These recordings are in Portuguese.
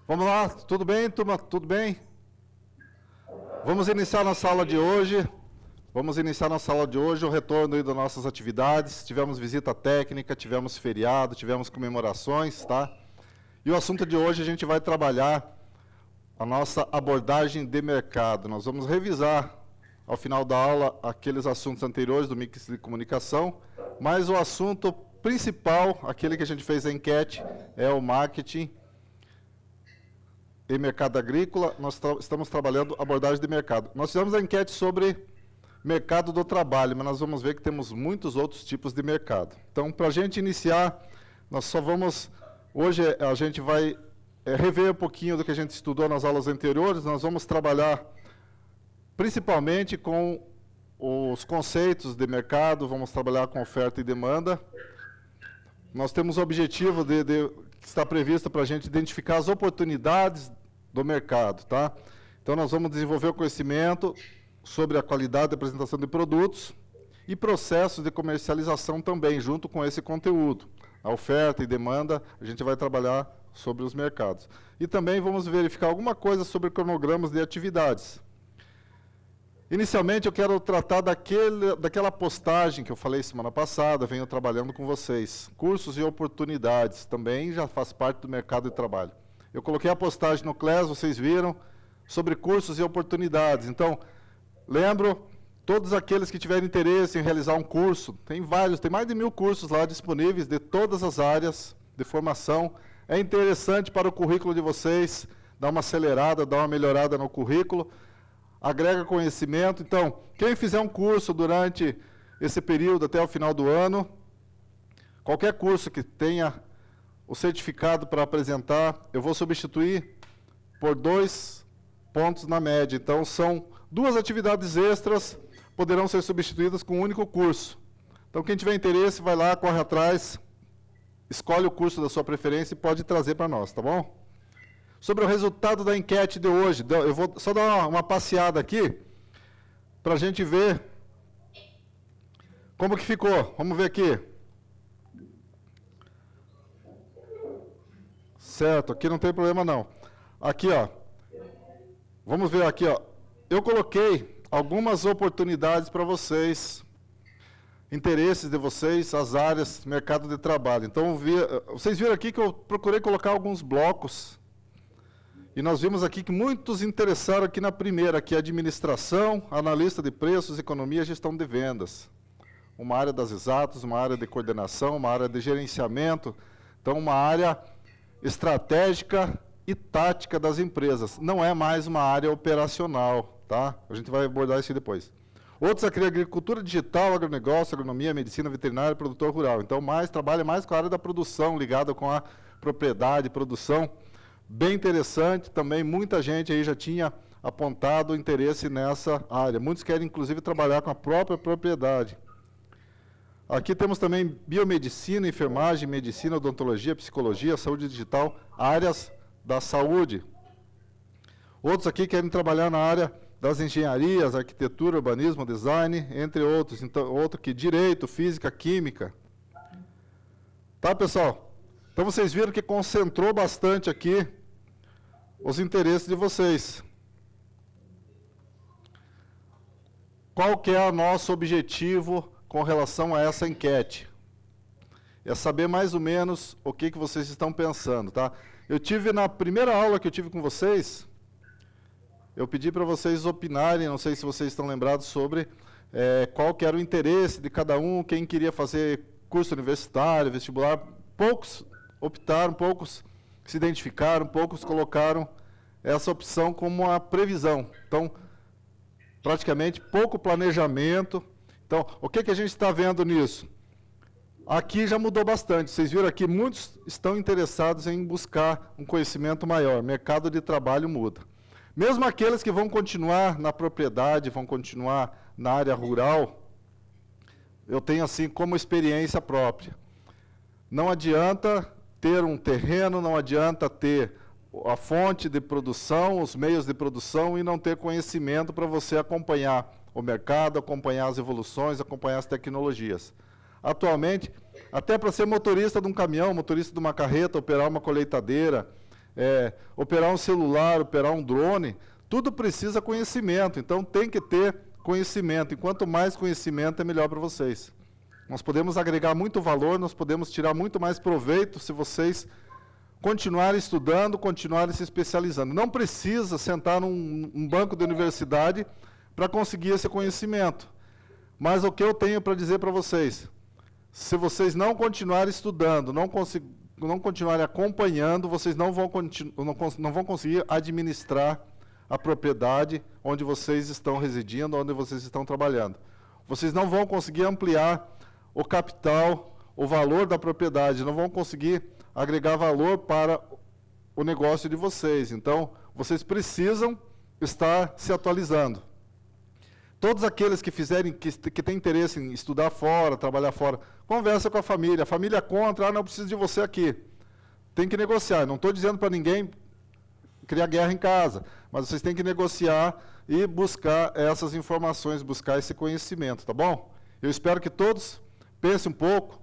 Vamos lá, tudo bem, turma? Tudo bem? Vamos iniciar nossa aula de hoje. O retorno aí das nossas atividades. Tivemos visita técnica, tivemos feriado, tivemos comemorações, tá? E o assunto de hoje a gente vai trabalhar a nossa abordagem de mercado. Nós vamos revisar, ao final da aula, aqueles assuntos anteriores do mix de comunicação, mas o assunto principal, aquele que a gente fez a enquete, é o marketing e mercado agrícola. Nós estamos trabalhando abordagem de mercado. Nós fizemos a enquete sobre mercado do trabalho, mas nós vamos ver que temos muitos outros tipos de mercado. Então, para a gente iniciar, nós só vamos... Hoje a gente vai rever um pouquinho do que a gente estudou nas aulas anteriores. Nós vamos trabalhar principalmente com os conceitos de mercado, vamos trabalhar com oferta e demanda. Nós temos o objetivo que está previsto para a gente identificar as oportunidades do mercado, tá? Então, nós vamos desenvolver o conhecimento sobre a qualidade da apresentação de produtos e processos de comercialização também, junto com esse conteúdo. A oferta e demanda, a gente vai trabalhar sobre os mercados. E também vamos verificar alguma coisa sobre cronogramas de atividades. Inicialmente, eu quero tratar daquela postagem que eu falei semana passada, venho trabalhando com vocês. Cursos e oportunidades, também já faz parte do mercado de trabalho. Eu coloquei a postagem no Class, vocês viram, sobre cursos e oportunidades. Então, lembro, todos aqueles que tiverem interesse em realizar um curso, tem vários, tem mais de 1000 cursos lá disponíveis de todas as áreas de formação. É interessante para o currículo de vocês, dar uma acelerada, dar uma melhorada no currículo, agrega conhecimento. Então, quem fizer um curso durante esse período até o final do ano, qualquer curso que tenha o certificado para apresentar, eu vou substituir por 2 pontos na média. Então, são 2 atividades extras, poderão ser substituídas com um único curso. Então, quem tiver interesse, vai lá, corre atrás, escolhe o curso da sua preferência e pode trazer para nós, tá bom? Sobre o resultado da enquete de hoje, eu vou só dar uma passeada aqui, para a gente ver como que ficou. Vamos ver aqui. Certo, aqui não tem problema não. Aqui, ó. Vamos ver aqui, ó. Eu coloquei algumas oportunidades para vocês, interesses de vocês, as áreas, mercado de trabalho. Então, vocês viram aqui que eu procurei colocar alguns blocos. E nós vimos aqui que muitos interessaram aqui na primeira, que é administração, analista de preços, economia e gestão de vendas. Uma área das exatas, uma área de coordenação, uma área de gerenciamento. Então, uma área estratégica e tática das empresas. Não é mais uma área operacional, tá? A gente vai abordar isso depois. Outros aqui, agricultura digital, agronegócio, agronomia, medicina veterinária, produtor rural. Então, trabalha mais com a área da produção, ligada com a propriedade, produção. Bem interessante, também muita gente aí já tinha apontado interesse nessa área. Muitos querem, inclusive, trabalhar com a própria propriedade. Aqui temos também biomedicina, enfermagem, medicina, odontologia, psicologia, saúde digital, áreas da saúde. Outros aqui querem trabalhar na área das engenharias, arquitetura, urbanismo, design, entre outros. Então, outro aqui, direito, física, química. Tá, pessoal? Então, vocês viram que concentrou bastante aqui os interesses de vocês. Qual que é o nosso objetivo com relação a essa enquete? É saber mais ou menos o que vocês estão pensando, tá? Eu tive, na primeira aula que eu tive com vocês, eu pedi para vocês opinarem, não sei se vocês estão lembrados sobre qual que era o interesse de cada um, quem queria fazer curso universitário, vestibular. Poucos optaram, poucos se identificaram, poucos colocaram essa opção como uma previsão. Então, praticamente pouco planejamento. Então, o que a gente está vendo nisso? Aqui já mudou bastante. Vocês viram aqui, muitos estão interessados em buscar um conhecimento maior. Mercado de trabalho muda. Mesmo aqueles que vão continuar na propriedade, vão continuar na área rural, eu tenho assim como experiência própria. Não adianta ter um terreno, não adianta ter a fonte de produção, os meios de produção e não ter conhecimento para você acompanhar o mercado, acompanhar as evoluções, acompanhar as tecnologias. Atualmente, até para ser motorista de um caminhão, motorista de uma carreta, operar uma colheitadeira, operar um celular, operar um drone, tudo precisa conhecimento, então tem que ter conhecimento, e quanto mais conhecimento é melhor para vocês. Nós podemos agregar muito valor, nós podemos tirar muito mais proveito se vocês continuarem estudando, continuarem se especializando. Não precisa sentar num banco de universidade para conseguir esse conhecimento. Mas o que eu tenho para dizer para vocês, se vocês não continuarem estudando, não continuarem acompanhando, vocês não vão conseguir administrar a propriedade onde vocês estão residindo, onde vocês estão trabalhando. Vocês não vão conseguir ampliar o capital, o valor da propriedade, não vão conseguir agregar valor para o negócio de vocês. Então, vocês precisam estar se atualizando. Todos aqueles que têm interesse em estudar fora, trabalhar fora, conversa com a família contra, não preciso de você aqui. Tem que negociar, não estou dizendo para ninguém criar guerra em casa, mas vocês têm que negociar e buscar essas informações, buscar esse conhecimento, tá bom? Eu espero que todos pensem um pouco,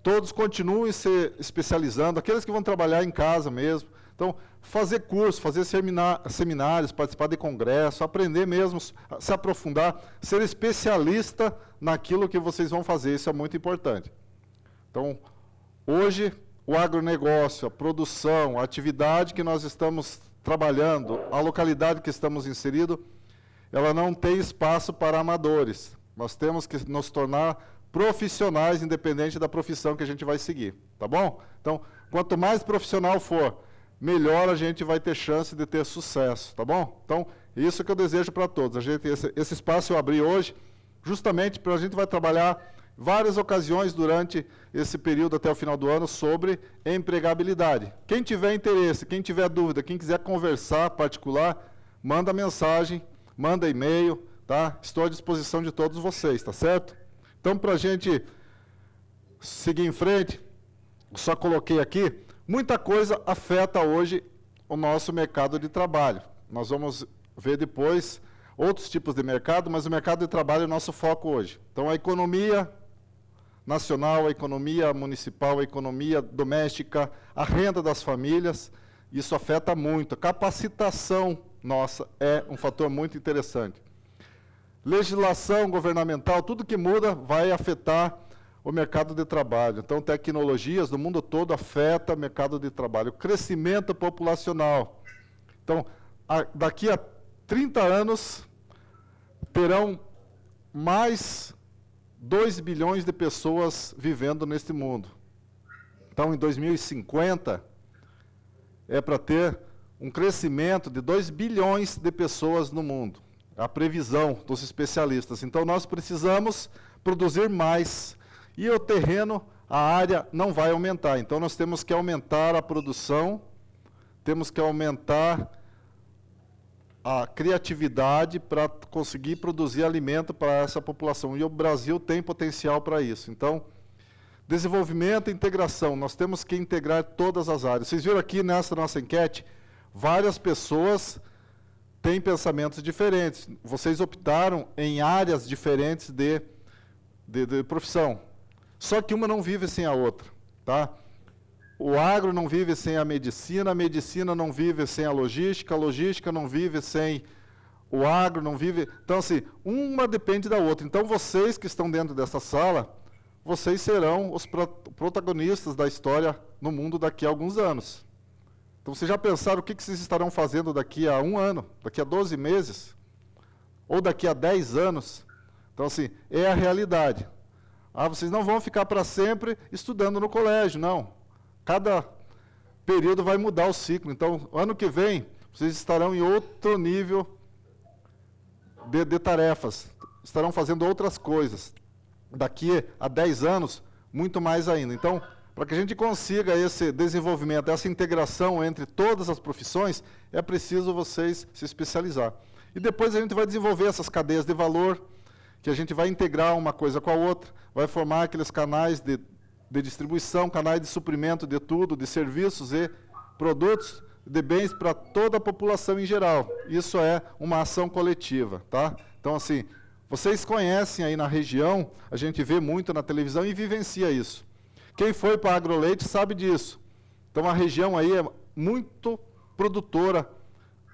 todos continuem se especializando, aqueles que vão trabalhar em casa mesmo. Então, fazer curso, fazer seminários, participar de congresso, aprender mesmo, se aprofundar, ser especialista naquilo que vocês vão fazer, isso é muito importante. Então, hoje, o agronegócio, a produção, a atividade que nós estamos trabalhando, a localidade que estamos inseridos, ela não tem espaço para amadores. Nós temos que nos tornar profissionais, independente da profissão que a gente vai seguir, tá bom? Então, quanto mais profissional for, melhor a gente vai ter chance de ter sucesso, tá bom? Então, isso que eu desejo para todos. Esse espaço eu abri hoje, justamente para a gente vai trabalhar várias ocasiões durante esse período até o final do ano sobre empregabilidade. Quem tiver interesse, quem tiver dúvida, quem quiser conversar particular, manda mensagem, manda e-mail, tá? Estou à disposição de todos vocês, tá certo? Então, para a gente seguir em frente, só coloquei aqui, muita coisa afeta hoje o nosso mercado de trabalho. Nós vamos ver depois outros tipos de mercado, mas o mercado de trabalho é o nosso foco hoje. Então, a economia nacional, a economia municipal, a economia doméstica, a renda das famílias, isso afeta muito. A capacitação nossa é um fator muito interessante. Legislação governamental, tudo que muda vai afetar o mercado de trabalho. Então, tecnologias do mundo todo afetam o mercado de trabalho. O crescimento populacional. Então, daqui a 30 anos, terão mais 2 bilhões de pessoas vivendo neste mundo. Então, em 2050, é para ter um crescimento de 2 bilhões de pessoas no mundo. A previsão dos especialistas. Então, nós precisamos produzir mais. E o terreno, a área, não vai aumentar. Então, nós temos que aumentar a produção, temos que aumentar a criatividade para conseguir produzir alimento para essa população. E o Brasil tem potencial para isso. Então, desenvolvimento e integração. Nós temos que integrar todas as áreas. Vocês viram aqui nessa nossa enquete, várias pessoas têm pensamentos diferentes. Vocês optaram em áreas diferentes de profissão. Só que uma não vive sem a outra, tá? O agro não vive sem a medicina não vive sem a logística não vive sem o agro, não vive... Então, assim, uma depende da outra. Então, vocês que estão dentro dessa sala, vocês serão os protagonistas da história no mundo daqui a alguns anos. Então, vocês já pensaram o que vocês estarão fazendo daqui a 1 ano, daqui a 12 meses, ou daqui a 10 anos? Então, assim, é a realidade. Vocês não vão ficar para sempre estudando no colégio, não. Cada período vai mudar o ciclo. Então, ano que vem, vocês estarão em outro nível de tarefas. Estarão fazendo outras coisas. Daqui a 10 anos, muito mais ainda. Então, para que a gente consiga esse desenvolvimento, essa integração entre todas as profissões, é preciso vocês se especializar. E depois a gente vai desenvolver essas cadeias de valor, que a gente vai integrar uma coisa com a outra, vai formar aqueles canais de distribuição, canais de suprimento de tudo, de serviços e produtos, de bens para toda a população em geral. Isso é uma ação coletiva, tá? Então, assim, vocês conhecem aí na região, a gente vê muito na televisão e vivencia isso. Quem foi para a Agroleite sabe disso. Então, a região aí é muito produtora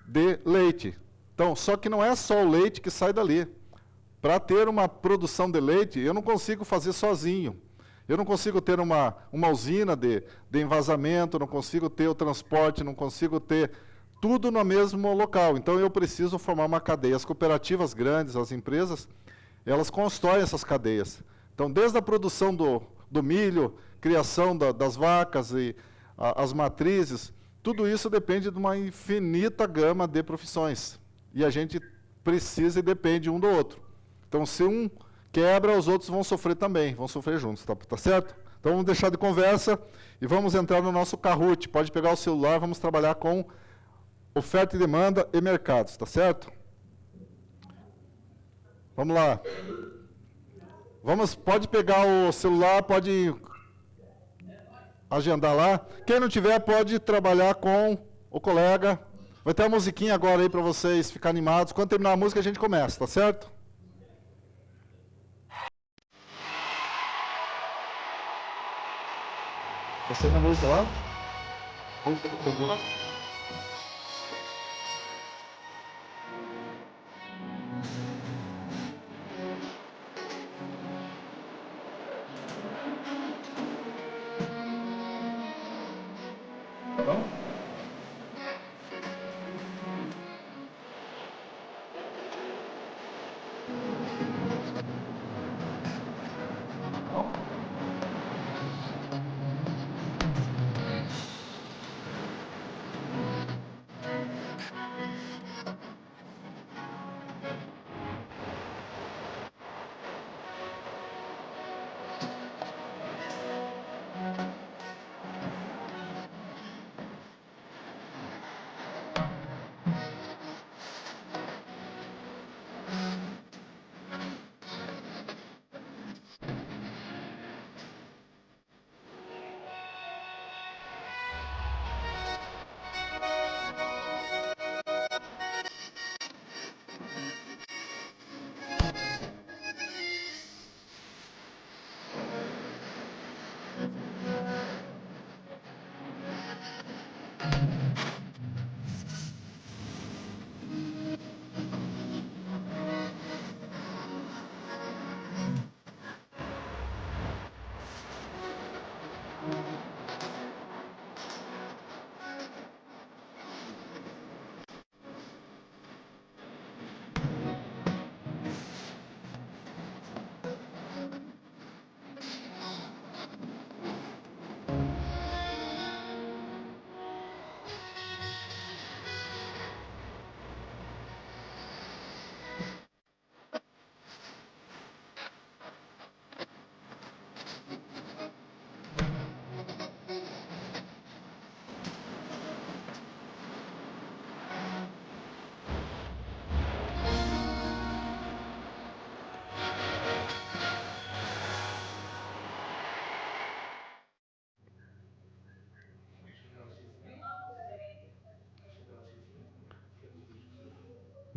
de leite. Então, só que não é só o leite que sai dali. Para ter uma produção de leite, eu não consigo fazer sozinho. Eu não consigo ter uma usina de envasamento, não consigo ter o transporte, não consigo ter tudo no mesmo local. Então, eu preciso formar uma cadeia. As cooperativas grandes, as empresas, elas constroem essas cadeias. Então, desde a produção do milho, criação das vacas e as matrizes, tudo isso depende de uma infinita gama de profissões. E a gente precisa e depende um do outro. Então, se um quebra, os outros vão sofrer também, vão sofrer juntos, tá certo? Então, vamos deixar de conversa e vamos entrar no nosso Kahoot. Pode pegar o celular, vamos trabalhar com oferta e demanda e mercados, tá certo? Vamos lá. Pode pegar o celular, pode agendar lá. Quem não tiver, pode trabalhar com o colega. Vai ter uma musiquinha agora aí para vocês ficarem animados. Quando terminar a música, a gente começa, tá certo? Você na música lá?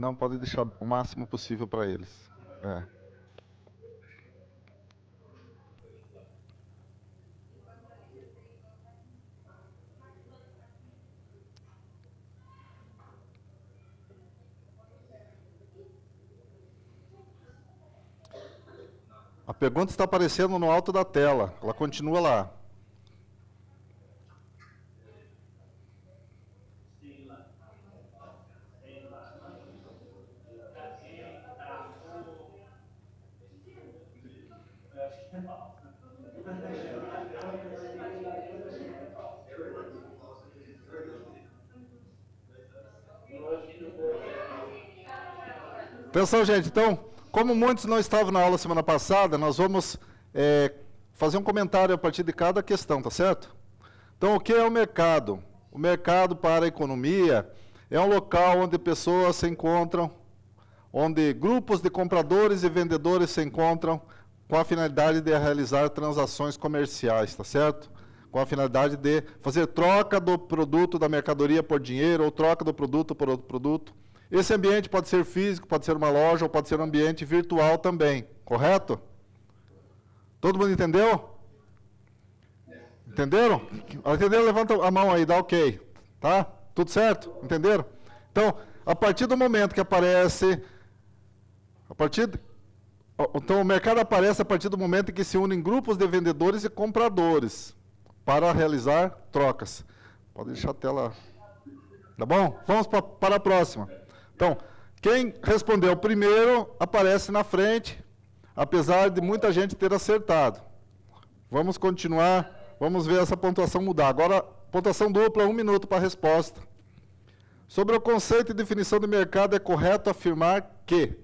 Não, pode deixar o máximo possível para eles. É. A pergunta está aparecendo no alto da tela. Ela continua lá. Atenção, gente. Então, como muitos não estavam na aula semana passada, nós vamos fazer um comentário a partir de cada questão, tá certo? Então, o que é o mercado? O mercado para a economia é um local onde pessoas se encontram, onde grupos de compradores e vendedores se encontram com a finalidade de realizar transações comerciais, tá certo? Com a finalidade de fazer troca do produto, da mercadoria por dinheiro, ou troca do produto por outro produto. Esse ambiente pode ser físico, pode ser uma loja, ou pode ser um ambiente virtual também, correto? Todo mundo entendeu? Entenderam? Entenderam? Levanta a mão aí, dá ok. Tá? Tudo certo? Entenderam? Então, a partir do momento que aparece... Então, o mercado aparece a partir do momento em que se unem grupos de vendedores e compradores para realizar trocas. Pode deixar a tela... Tá bom? Vamos para a próxima. Então, quem respondeu primeiro aparece na frente, apesar de muita gente ter acertado. Vamos continuar, vamos ver essa pontuação mudar. Agora, pontuação dupla, 1 minuto para a resposta. Sobre o conceito e definição de mercado, é correto afirmar que...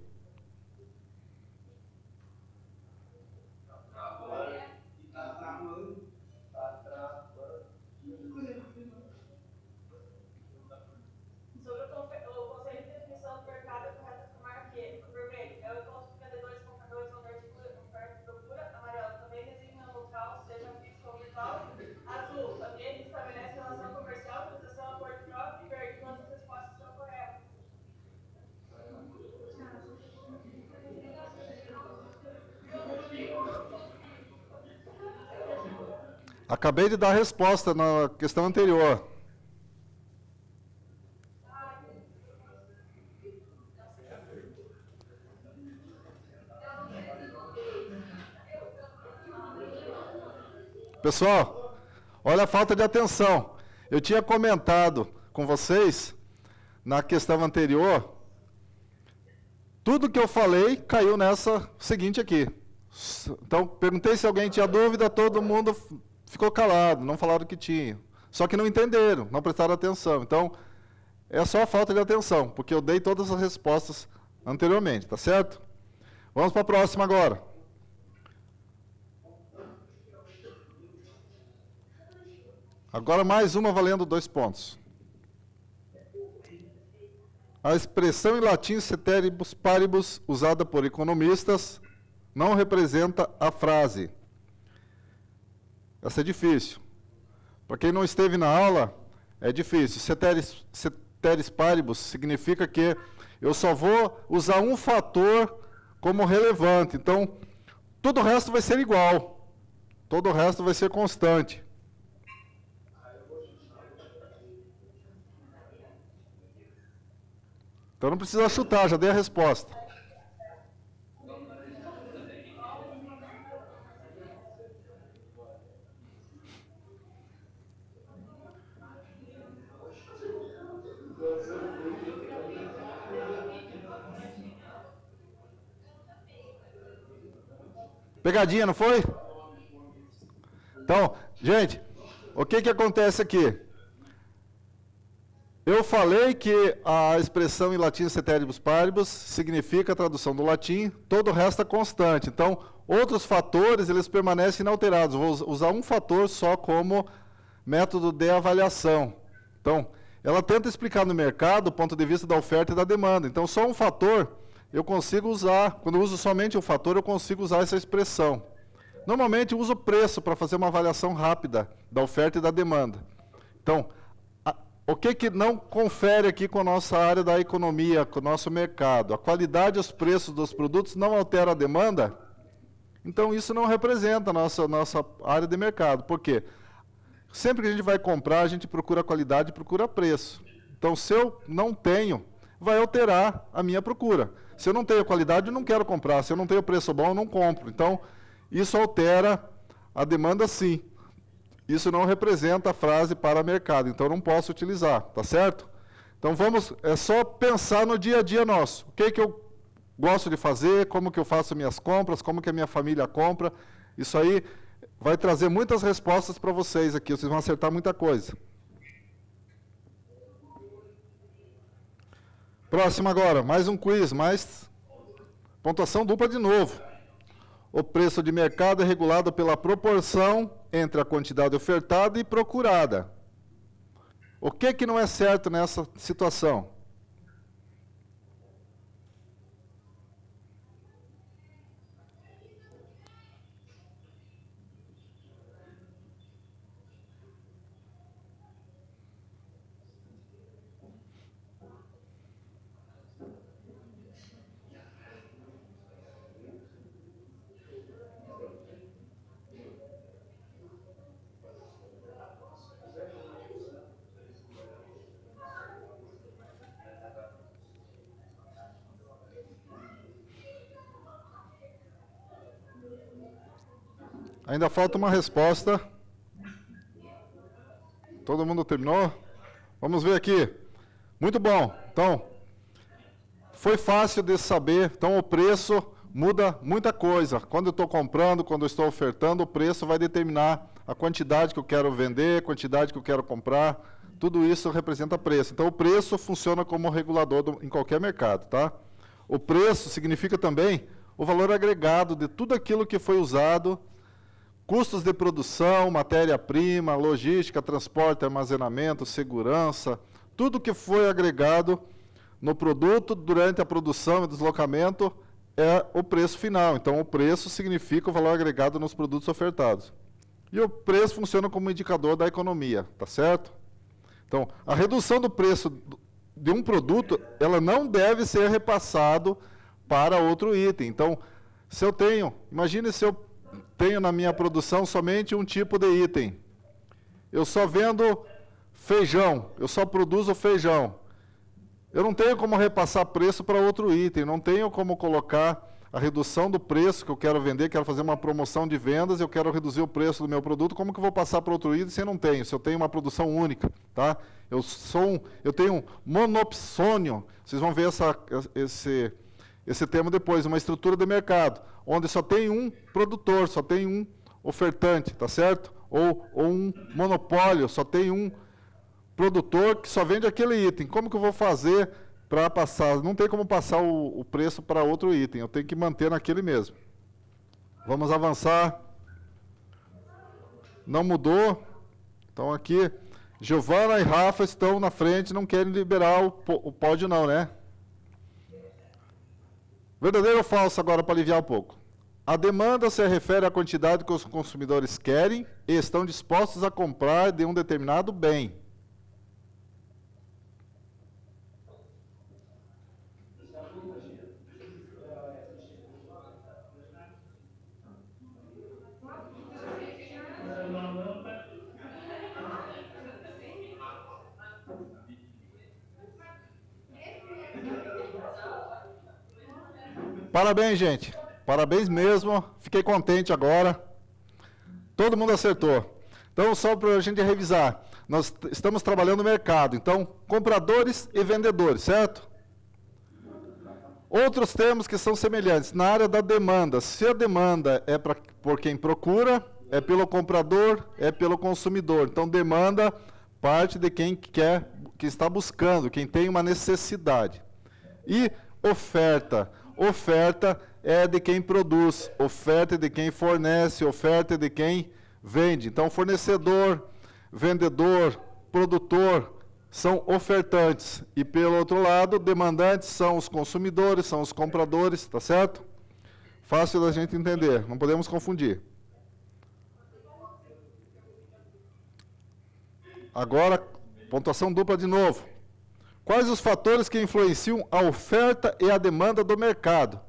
Acabei de dar a resposta na questão anterior. Pessoal, olha a falta de atenção. Eu tinha comentado com vocês, na questão anterior, tudo que eu falei caiu nessa seguinte aqui. Então, perguntei se alguém tinha dúvida, todo mundo ficou calado, não falaram que tinha. Só que não entenderam, não prestaram atenção. Então, é só a falta de atenção, porque eu dei todas as respostas anteriormente, tá certo? Vamos para a próxima agora. Agora mais uma valendo 2 pontos. A expressão em latim ceteribus paribus, usada por economistas, não representa a frase. Essa é difícil. Para quem não esteve na aula, é difícil. Ceteris paribus significa que eu só vou usar um fator como relevante. Então, todo o resto vai ser igual. Todo o resto vai ser constante. Então não precisa chutar, já dei a resposta. Pegadinha, não foi? Então, gente, o que acontece aqui? Eu falei que a expressão em latim ceteribus paribus significa a tradução do latim, todo o resto é constante. Então, outros fatores, eles permanecem inalterados. Vou usar um fator só como método de avaliação. Então, ela tenta explicar no mercado o ponto de vista da oferta e da demanda. Então, só um fator eu consigo usar. Quando eu uso somente um fator, eu consigo usar essa expressão. Normalmente, eu uso o preço para fazer uma avaliação rápida da oferta e da demanda. Então, o que não confere aqui com a nossa área da economia, com o nosso mercado? A qualidade e os preços dos produtos não altera a demanda? Então, isso não representa a nossa área de mercado. Por quê? Sempre que a gente vai comprar, a gente procura qualidade e procura preço. Então, se eu não tenho, vai alterar a minha procura. Se eu não tenho qualidade, eu não quero comprar. Se eu não tenho preço bom, eu não compro. Então, isso altera a demanda, sim. Isso não representa a frase para mercado, então não posso utilizar, tá certo? Então é só pensar no dia a dia nosso. O que eu gosto de fazer, como que eu faço minhas compras, como que a minha família compra. Isso aí vai trazer muitas respostas para vocês aqui, vocês vão acertar muita coisa. Próximo agora, mais um quiz, mais pontuação dupla de novo. O preço de mercado é regulado pela proporção entre a quantidade ofertada e procurada. O que não é certo nessa situação? Ainda falta uma resposta. Todo mundo terminou? Vamos ver aqui. Muito bom. Então, foi fácil de saber. Então, o preço muda muita coisa. Quando eu estou comprando, quando eu estou ofertando, o preço vai determinar a quantidade que eu quero vender, a quantidade que eu quero comprar. Tudo isso representa preço. Então, o preço funciona como regulador em qualquer mercado, tá? O preço significa também o valor agregado de tudo aquilo que foi usado, custos de produção, matéria-prima, logística, transporte, armazenamento, segurança, tudo que foi agregado no produto durante a produção e deslocamento é o preço final. Então, o preço significa o valor agregado nos produtos ofertados. E o preço funciona como indicador da economia, tá certo? Então, a redução do preço de um produto, ela não deve ser repassado para outro item. Então, se eu tenho, imagine se eu tenho na minha produção somente um tipo de item. Eu só vendo feijão, eu só produzo feijão. Eu não tenho como repassar preço para outro item, não tenho como colocar a redução do preço que eu quero vender, quero fazer uma promoção de vendas, eu quero reduzir o preço do meu produto, como que eu vou passar para outro item se eu não tenho? Se eu tenho uma produção única, tá? Eu tenho um monopsônio, vocês vão ver esse termo depois, uma estrutura de mercado, onde só tem um produtor, só tem um ofertante, tá certo? Ou um monopólio, só tem um produtor que só vende aquele item. Como que eu vou fazer para passar? Não tem como passar o preço para outro item, eu tenho que manter naquele mesmo. Vamos avançar. Não mudou. Então aqui, Giovana e Rafa estão na frente, não querem liberar o pódio não, né? Verdadeiro ou falso agora para aliviar um pouco? A demanda se refere à quantidade que os consumidores querem e estão dispostos a comprar de um determinado bem. Parabéns, gente. Parabéns mesmo. Fiquei contente agora. Todo mundo acertou. Então, só para a gente revisar. Nós estamos trabalhando no mercado. Então, compradores e vendedores, certo? Outros termos que são semelhantes. Na área da demanda. Se a demanda é por quem procura, é pelo comprador, é pelo consumidor. Então, demanda parte de quem quer, que está buscando, quem tem uma necessidade. E oferta. Oferta é de quem produz, oferta é de quem fornece, oferta é de quem vende. Então, fornecedor, vendedor, produtor são ofertantes. E, pelo outro lado, demandantes são os consumidores, são os compradores, tá certo? Fácil da gente entender, não podemos confundir. Agora, pontuação dupla de novo. Quais os fatores que influenciam a oferta e a demanda do mercado?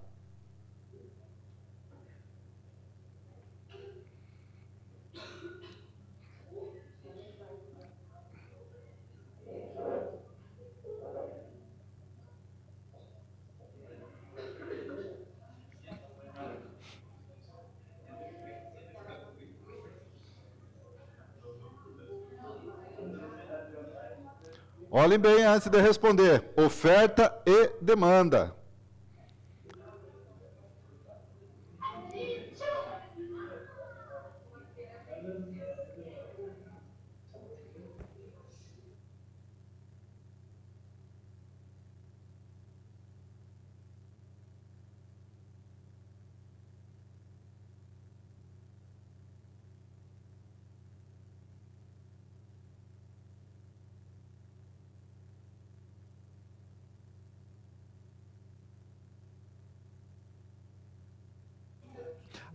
Olhem bem antes de responder. Oferta e demanda.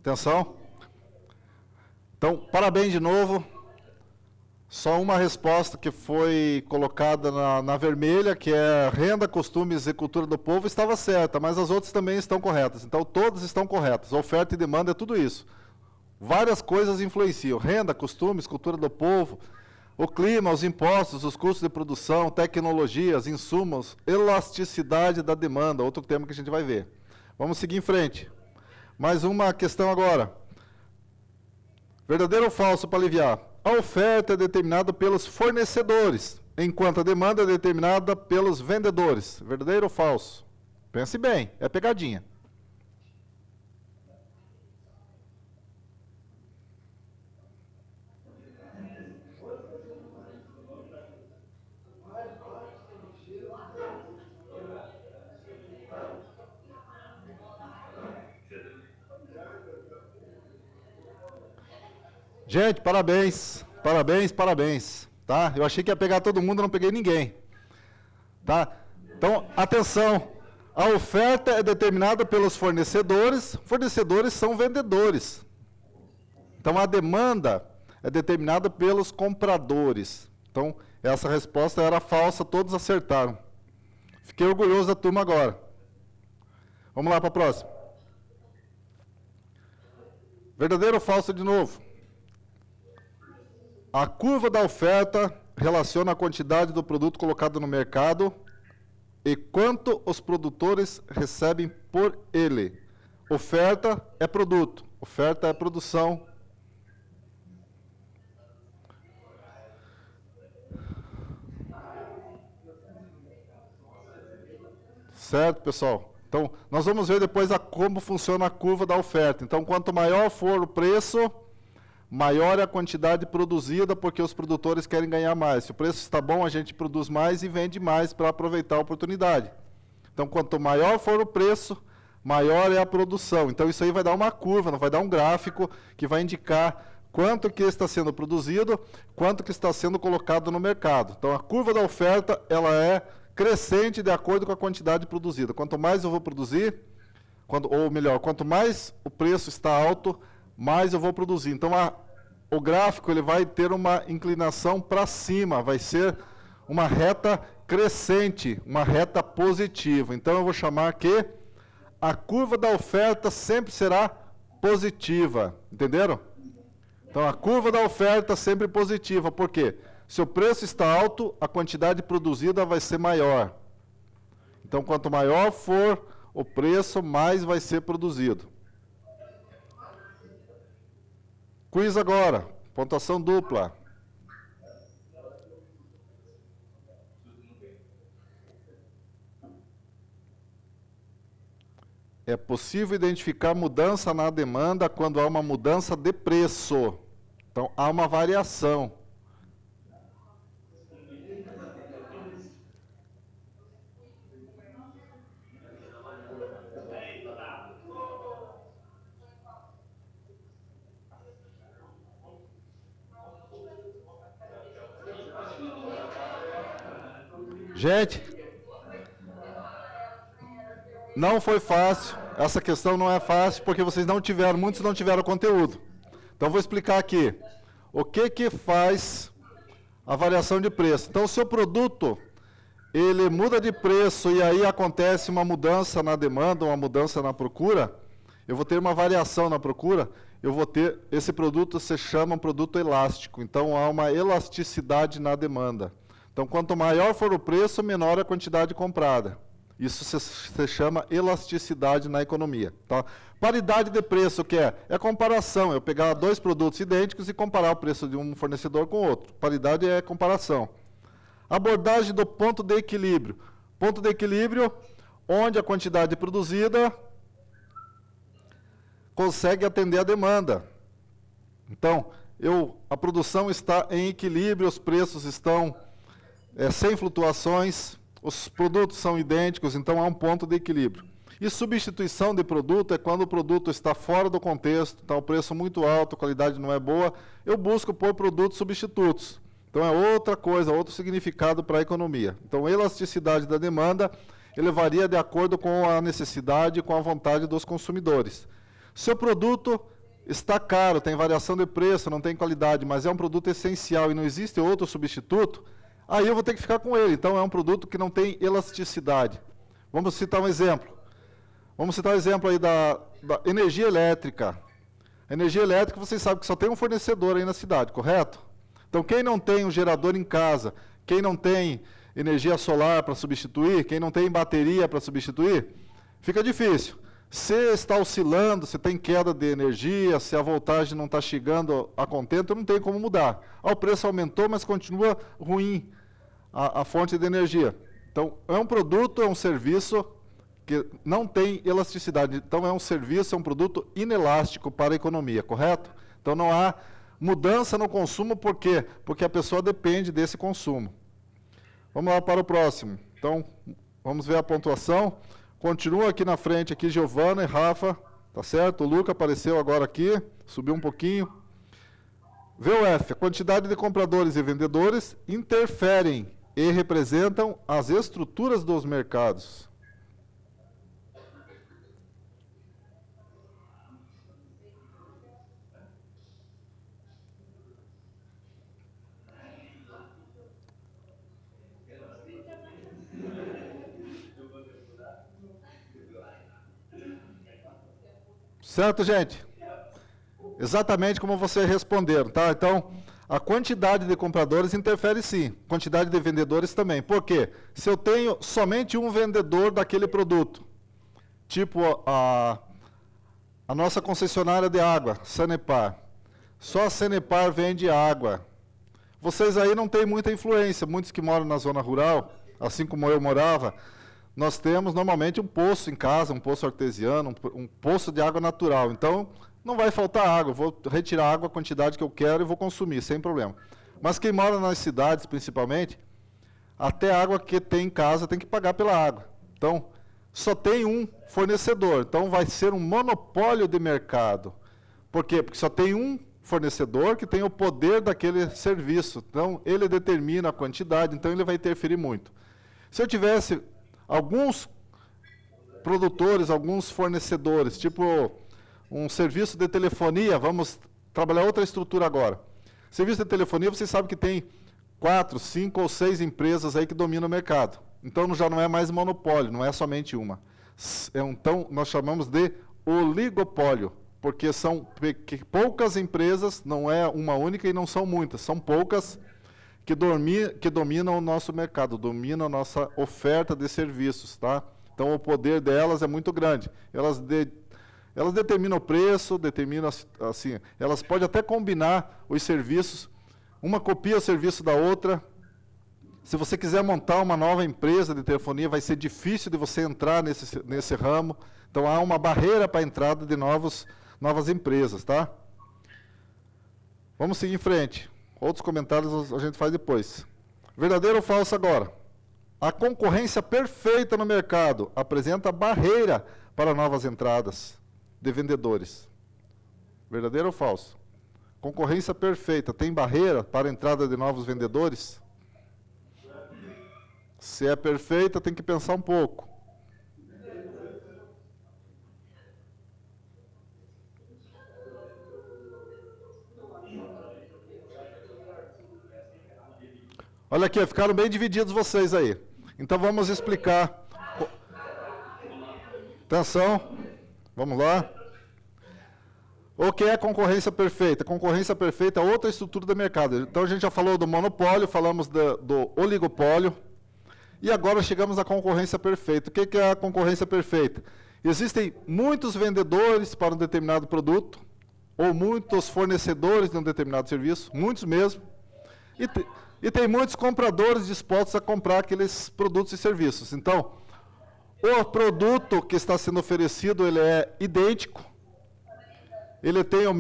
Atenção. Então, parabéns de novo. Só uma resposta que foi colocada na vermelha, que é renda, costumes e cultura do povo, estava certa, mas as outras também estão corretas. Então, todas estão corretas. Oferta e demanda é tudo isso. Várias coisas influenciam. Renda, costumes, cultura do povo, o clima, os impostos, os custos de produção, tecnologias, insumos, elasticidade da demanda, outro tema que a gente vai ver. Vamos seguir em frente. Mais uma questão agora. Verdadeiro ou falso para aliviar? A oferta é determinada pelos fornecedores, enquanto a demanda é determinada pelos vendedores. Verdadeiro ou falso? Pense bem, é pegadinha. Gente, parabéns, parabéns, parabéns, tá? Eu achei que ia pegar todo mundo, não peguei ninguém, tá? Então, atenção, a oferta é determinada pelos fornecedores, fornecedores são vendedores. Então, a demanda é determinada pelos compradores. Então, essa resposta era falsa, todos acertaram. Fiquei orgulhoso da turma agora. Vamos lá para a próxima. Verdadeiro ou falso de novo? A curva da oferta relaciona a quantidade do produto colocado no mercado e quanto os produtores recebem por ele. Oferta é produto, oferta é produção. Certo, pessoal? Então, nós vamos ver depois como funciona a curva da oferta. Então, quanto maior for o preço, maior é a quantidade produzida, porque os produtores querem ganhar mais. Se o preço está bom, a gente produz mais e vende mais para aproveitar a oportunidade. Então, quanto maior for o preço, maior é a produção. Então, isso aí vai dar uma curva, não vai dar um gráfico que vai indicar quanto que está sendo produzido, quanto que está sendo colocado no mercado. Então, a curva da oferta, ela é crescente de acordo com a quantidade produzida. Quanto mais eu vou produzir, ou melhor, quanto mais o preço está alto, mais eu vou produzir. Então, o gráfico ele vai ter uma inclinação para cima, vai ser uma reta crescente, uma reta positiva. Então, eu vou chamar que a curva da oferta sempre será positiva. Entenderam? Então, a curva da oferta sempre positiva. Por quê? Se o preço está alto, a quantidade produzida vai ser maior. Então, quanto maior for o preço, mais vai ser produzido. Quiz agora, pontuação dupla. É possível identificar mudança na demanda quando há uma mudança de preço. Então, há uma variação. Gente, não foi fácil, essa questão não é fácil, porque muitos não tiveram conteúdo. Então, vou explicar aqui. O que faz a variação de preço? Então, o seu produto, ele muda de preço e aí acontece uma mudança na demanda, uma mudança na procura, eu vou ter uma variação na procura, esse produto se chama um produto elástico, então há uma elasticidade na demanda. Então, quanto maior for o preço, menor a quantidade comprada. Isso se chama elasticidade na economia. Tá? Paridade de preço, o que é? É comparação, eu pegar dois produtos idênticos e comparar o preço de um fornecedor com o outro. Paridade é comparação. Abordagem do ponto de equilíbrio. Ponto de equilíbrio, onde a quantidade produzida consegue atender a demanda. Então, a produção está em equilíbrio, os preços estão sem flutuações, os produtos são idênticos, então há um ponto de equilíbrio. E substituição de produto é quando o produto está fora do contexto, está o preço muito alto, a qualidade não é boa, eu busco por produtos substitutos. Então é outra coisa, outro significado para a economia. Então, elasticidade da demanda, ele varia de acordo com a necessidade e com a vontade dos consumidores. Seu produto está caro, tem variação de preço, não tem qualidade, mas é um produto essencial e não existe outro substituto, aí eu vou ter que ficar com ele. Então, é um produto que não tem elasticidade. Vamos citar um exemplo. Vamos citar um exemplo aí da energia elétrica. A energia elétrica, vocês sabem que só tem um fornecedor aí na cidade, correto? Então, quem não tem um gerador em casa, quem não tem energia solar para substituir, quem não tem bateria para substituir, fica difícil. Se está oscilando, se tem queda de energia, se a voltagem não está chegando a contento, não tem como mudar. O preço aumentou, mas continua ruim a fonte de energia. Então, é um produto, é um serviço que não tem elasticidade. Então, é um serviço, é um produto inelástico para a economia, correto? Então, não há mudança no consumo, por quê? Porque a pessoa depende desse consumo. Vamos lá para o próximo. Então, vamos ver a pontuação. Continua aqui na frente, aqui Giovana e Rafa, tá certo? O Luca apareceu agora aqui, subiu um pouquinho. VUF, a quantidade de compradores e vendedores interferem e representam as estruturas dos mercados. Certo, gente? Exatamente como vocês responderam, tá? Então, a quantidade de compradores interfere sim, quantidade de vendedores também. Por quê? Se eu tenho somente um vendedor daquele produto, tipo a nossa concessionária de água, Sanepar, só a Sanepar vende água. Vocês aí não têm muita influência, muitos que moram na zona rural, assim como eu morava, nós temos normalmente um poço em casa, um poço artesiano, um poço de água natural. Então, não vai faltar água, eu vou retirar água a quantidade que eu quero e vou consumir, sem problema. Mas quem mora nas cidades, principalmente, até a água que tem em casa tem que pagar pela água. Então, só tem um fornecedor. Então, vai ser um monopólio de mercado. Por quê? Porque só tem um fornecedor que tem o poder daquele serviço. Então, ele determina a quantidade, então ele vai interferir muito. Se eu tivesse alguns produtores, alguns fornecedores, tipo um serviço de telefonia, vamos trabalhar outra estrutura agora. Serviço de telefonia, você sabe que tem 4, 5 ou 6 empresas aí que dominam o mercado. Então, já não é mais monopólio, não é somente uma. Então, nós chamamos de oligopólio, porque são poucas empresas, não é uma única e não são muitas, são poucas que dominam o nosso mercado, dominam a nossa oferta de serviços, tá? Então, o poder delas é muito grande. Elas determinam o preço, determinam, assim, elas podem até combinar os serviços, uma copia o serviço da outra. Se você quiser montar uma nova empresa de telefonia, vai ser difícil de você entrar nesse ramo. Então, há uma barreira para a entrada de novas empresas, tá? Vamos seguir em frente. Outros comentários a gente faz depois. Verdadeiro ou falso agora? A concorrência perfeita no mercado apresenta barreira para novas entradas de vendedores. Verdadeiro ou falso? Concorrência perfeita tem barreira para a entrada de novos vendedores? Se é perfeita, tem que pensar um pouco. Olha aqui, ficaram bem divididos vocês aí. Então vamos explicar. Atenção, vamos lá. O que é concorrência perfeita? Concorrência perfeita é outra estrutura do mercado. Então a gente já falou do monopólio, falamos do oligopólio. E agora chegamos à concorrência perfeita. O que é a concorrência perfeita? Existem muitos vendedores para um determinado produto, ou muitos fornecedores de um determinado serviço, muitos mesmo. E tem muitos compradores dispostos a comprar aqueles produtos e serviços. Então, o produto que está sendo oferecido, ele é idêntico, ele tem a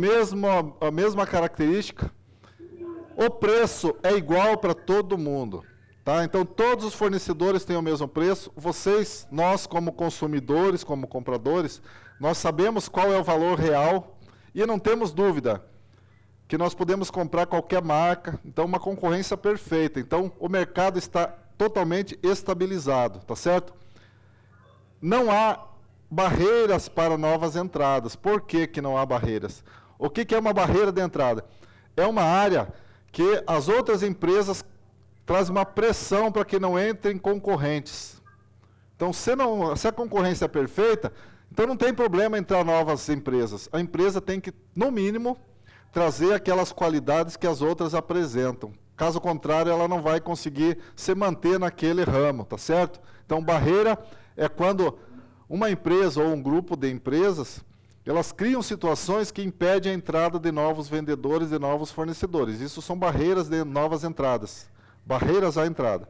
mesma característica, o preço é igual para todo mundo. Tá? Então, todos os fornecedores têm o mesmo preço. Vocês, nós como consumidores, como compradores, nós sabemos qual é o valor real e não temos dúvida que nós podemos comprar qualquer marca. Então, uma concorrência perfeita. Então, o mercado está totalmente estabilizado, tá certo? Não há barreiras para novas entradas. Por que que não há barreiras? O que é uma barreira de entrada? É uma área que as outras empresas traz uma pressão para que não entrem concorrentes. Então, se a concorrência é perfeita, então não tem problema entrar novas empresas. A empresa tem que, no mínimo, trazer aquelas qualidades que as outras apresentam. Caso contrário, ela não vai conseguir se manter naquele ramo, tá certo? Então, barreira é quando uma empresa ou um grupo de empresas, elas criam situações que impedem a entrada de novos vendedores, de novos fornecedores. Isso são barreiras de novas entradas, barreiras à entrada.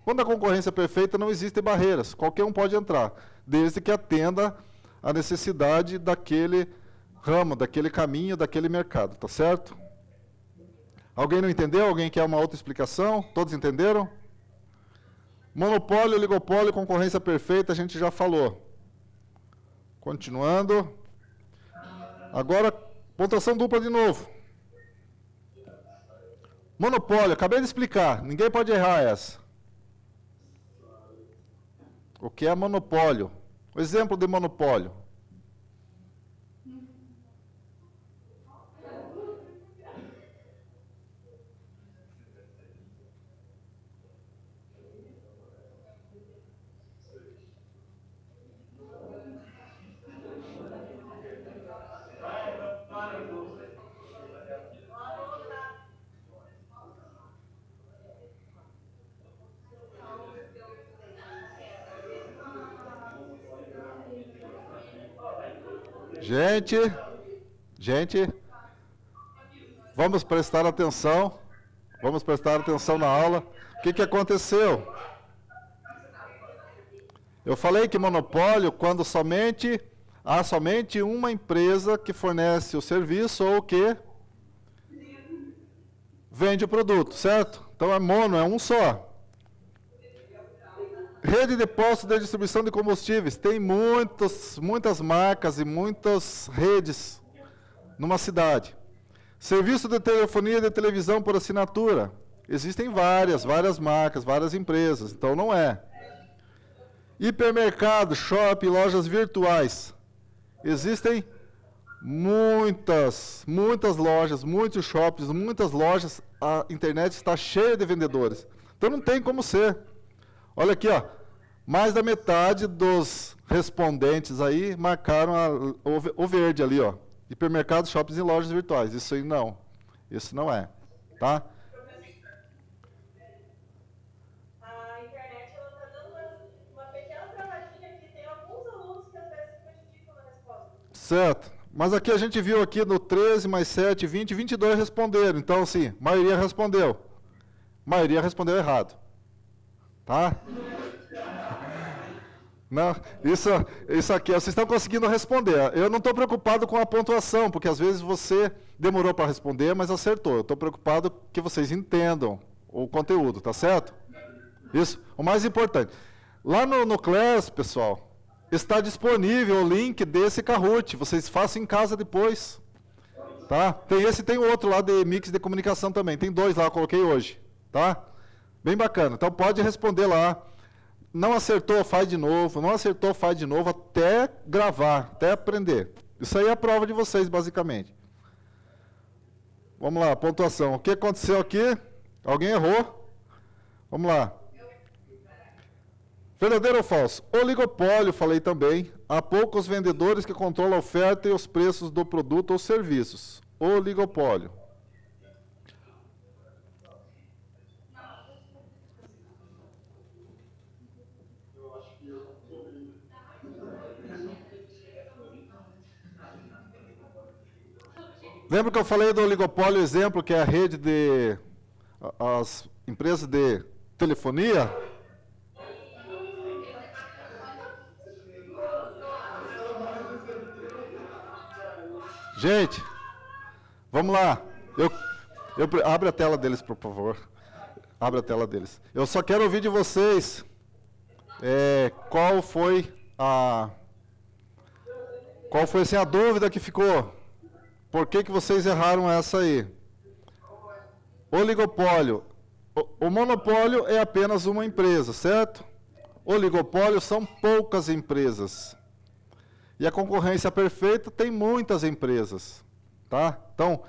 Quando a concorrência é perfeita, não existem barreiras, qualquer um pode entrar, desde que atenda à necessidade daquele ramo, daquele caminho, daquele mercado, tá certo? Alguém não entendeu? Alguém quer uma outra explicação? Todos entenderam? Monopólio, oligopólio, concorrência perfeita, a gente já falou. Continuando. Agora, pontuação dupla de novo. Monopólio, acabei de explicar, ninguém pode errar essa. O que é monopólio? O exemplo de monopólio. Gente, vamos prestar atenção na aula. O que aconteceu? Eu falei que monopólio, quando há somente uma empresa que fornece o serviço ou que vende o produto, certo? Então é mono, é um só. Rede de postos de distribuição de combustíveis. Tem muitas marcas e muitas redes numa cidade. Serviço de telefonia e de televisão por assinatura. Existem várias marcas, várias empresas, então não é. Hipermercado, shopping, lojas virtuais. Existem muitas lojas, muitos shoppings, muitas lojas. A internet está cheia de vendedores. Então não tem como ser. Olha aqui, ó. Mais da metade dos respondentes aí marcaram o verde ali, ó. Hipermercados, shoppings e lojas virtuais. Isso aí não. Isso não é. Tá? A internet está dando uma pequena travadinha aqui. Tem alguns alunos que às vezes se prejudicam na resposta. Certo. Mas aqui a gente viu aqui no 13 mais 7, 20, 22 responderam. Então, assim, a maioria respondeu. A maioria respondeu errado. Tá? Não, isso aqui, vocês estão conseguindo responder. Eu não estou preocupado com a pontuação, porque às vezes você demorou para responder, mas acertou. Eu estou preocupado que vocês entendam o conteúdo, tá certo? Isso, o mais importante. Lá no Class, pessoal, está disponível o link desse Kahoot. Vocês façam em casa depois. Tá? Tem esse e tem outro lá de mix de comunicação também. Tem 2 lá, eu coloquei hoje. Tá? Bem bacana. Então pode responder lá. Não acertou, faz de novo. Não acertou, faz de novo, até gravar, até aprender. Isso aí é a prova de vocês, basicamente. Vamos lá, pontuação. O que aconteceu aqui? Alguém errou? Vamos lá. Verdadeiro ou falso? Oligopólio, falei também. Há poucos vendedores que controlam a oferta e os preços do produto ou serviços. Oligopólio. Lembra que eu falei do oligopólio, exemplo, que é a rede de... as empresas de telefonia? Gente, vamos lá. Abre a tela deles, por favor. Abre a tela deles. Eu só quero ouvir de vocês qual foi assim, a dúvida que ficou. Por que vocês erraram essa aí? Oligopólio. O monopólio é apenas uma empresa, certo? Oligopólio são poucas empresas. E a concorrência perfeita tem muitas empresas. Tá? Então,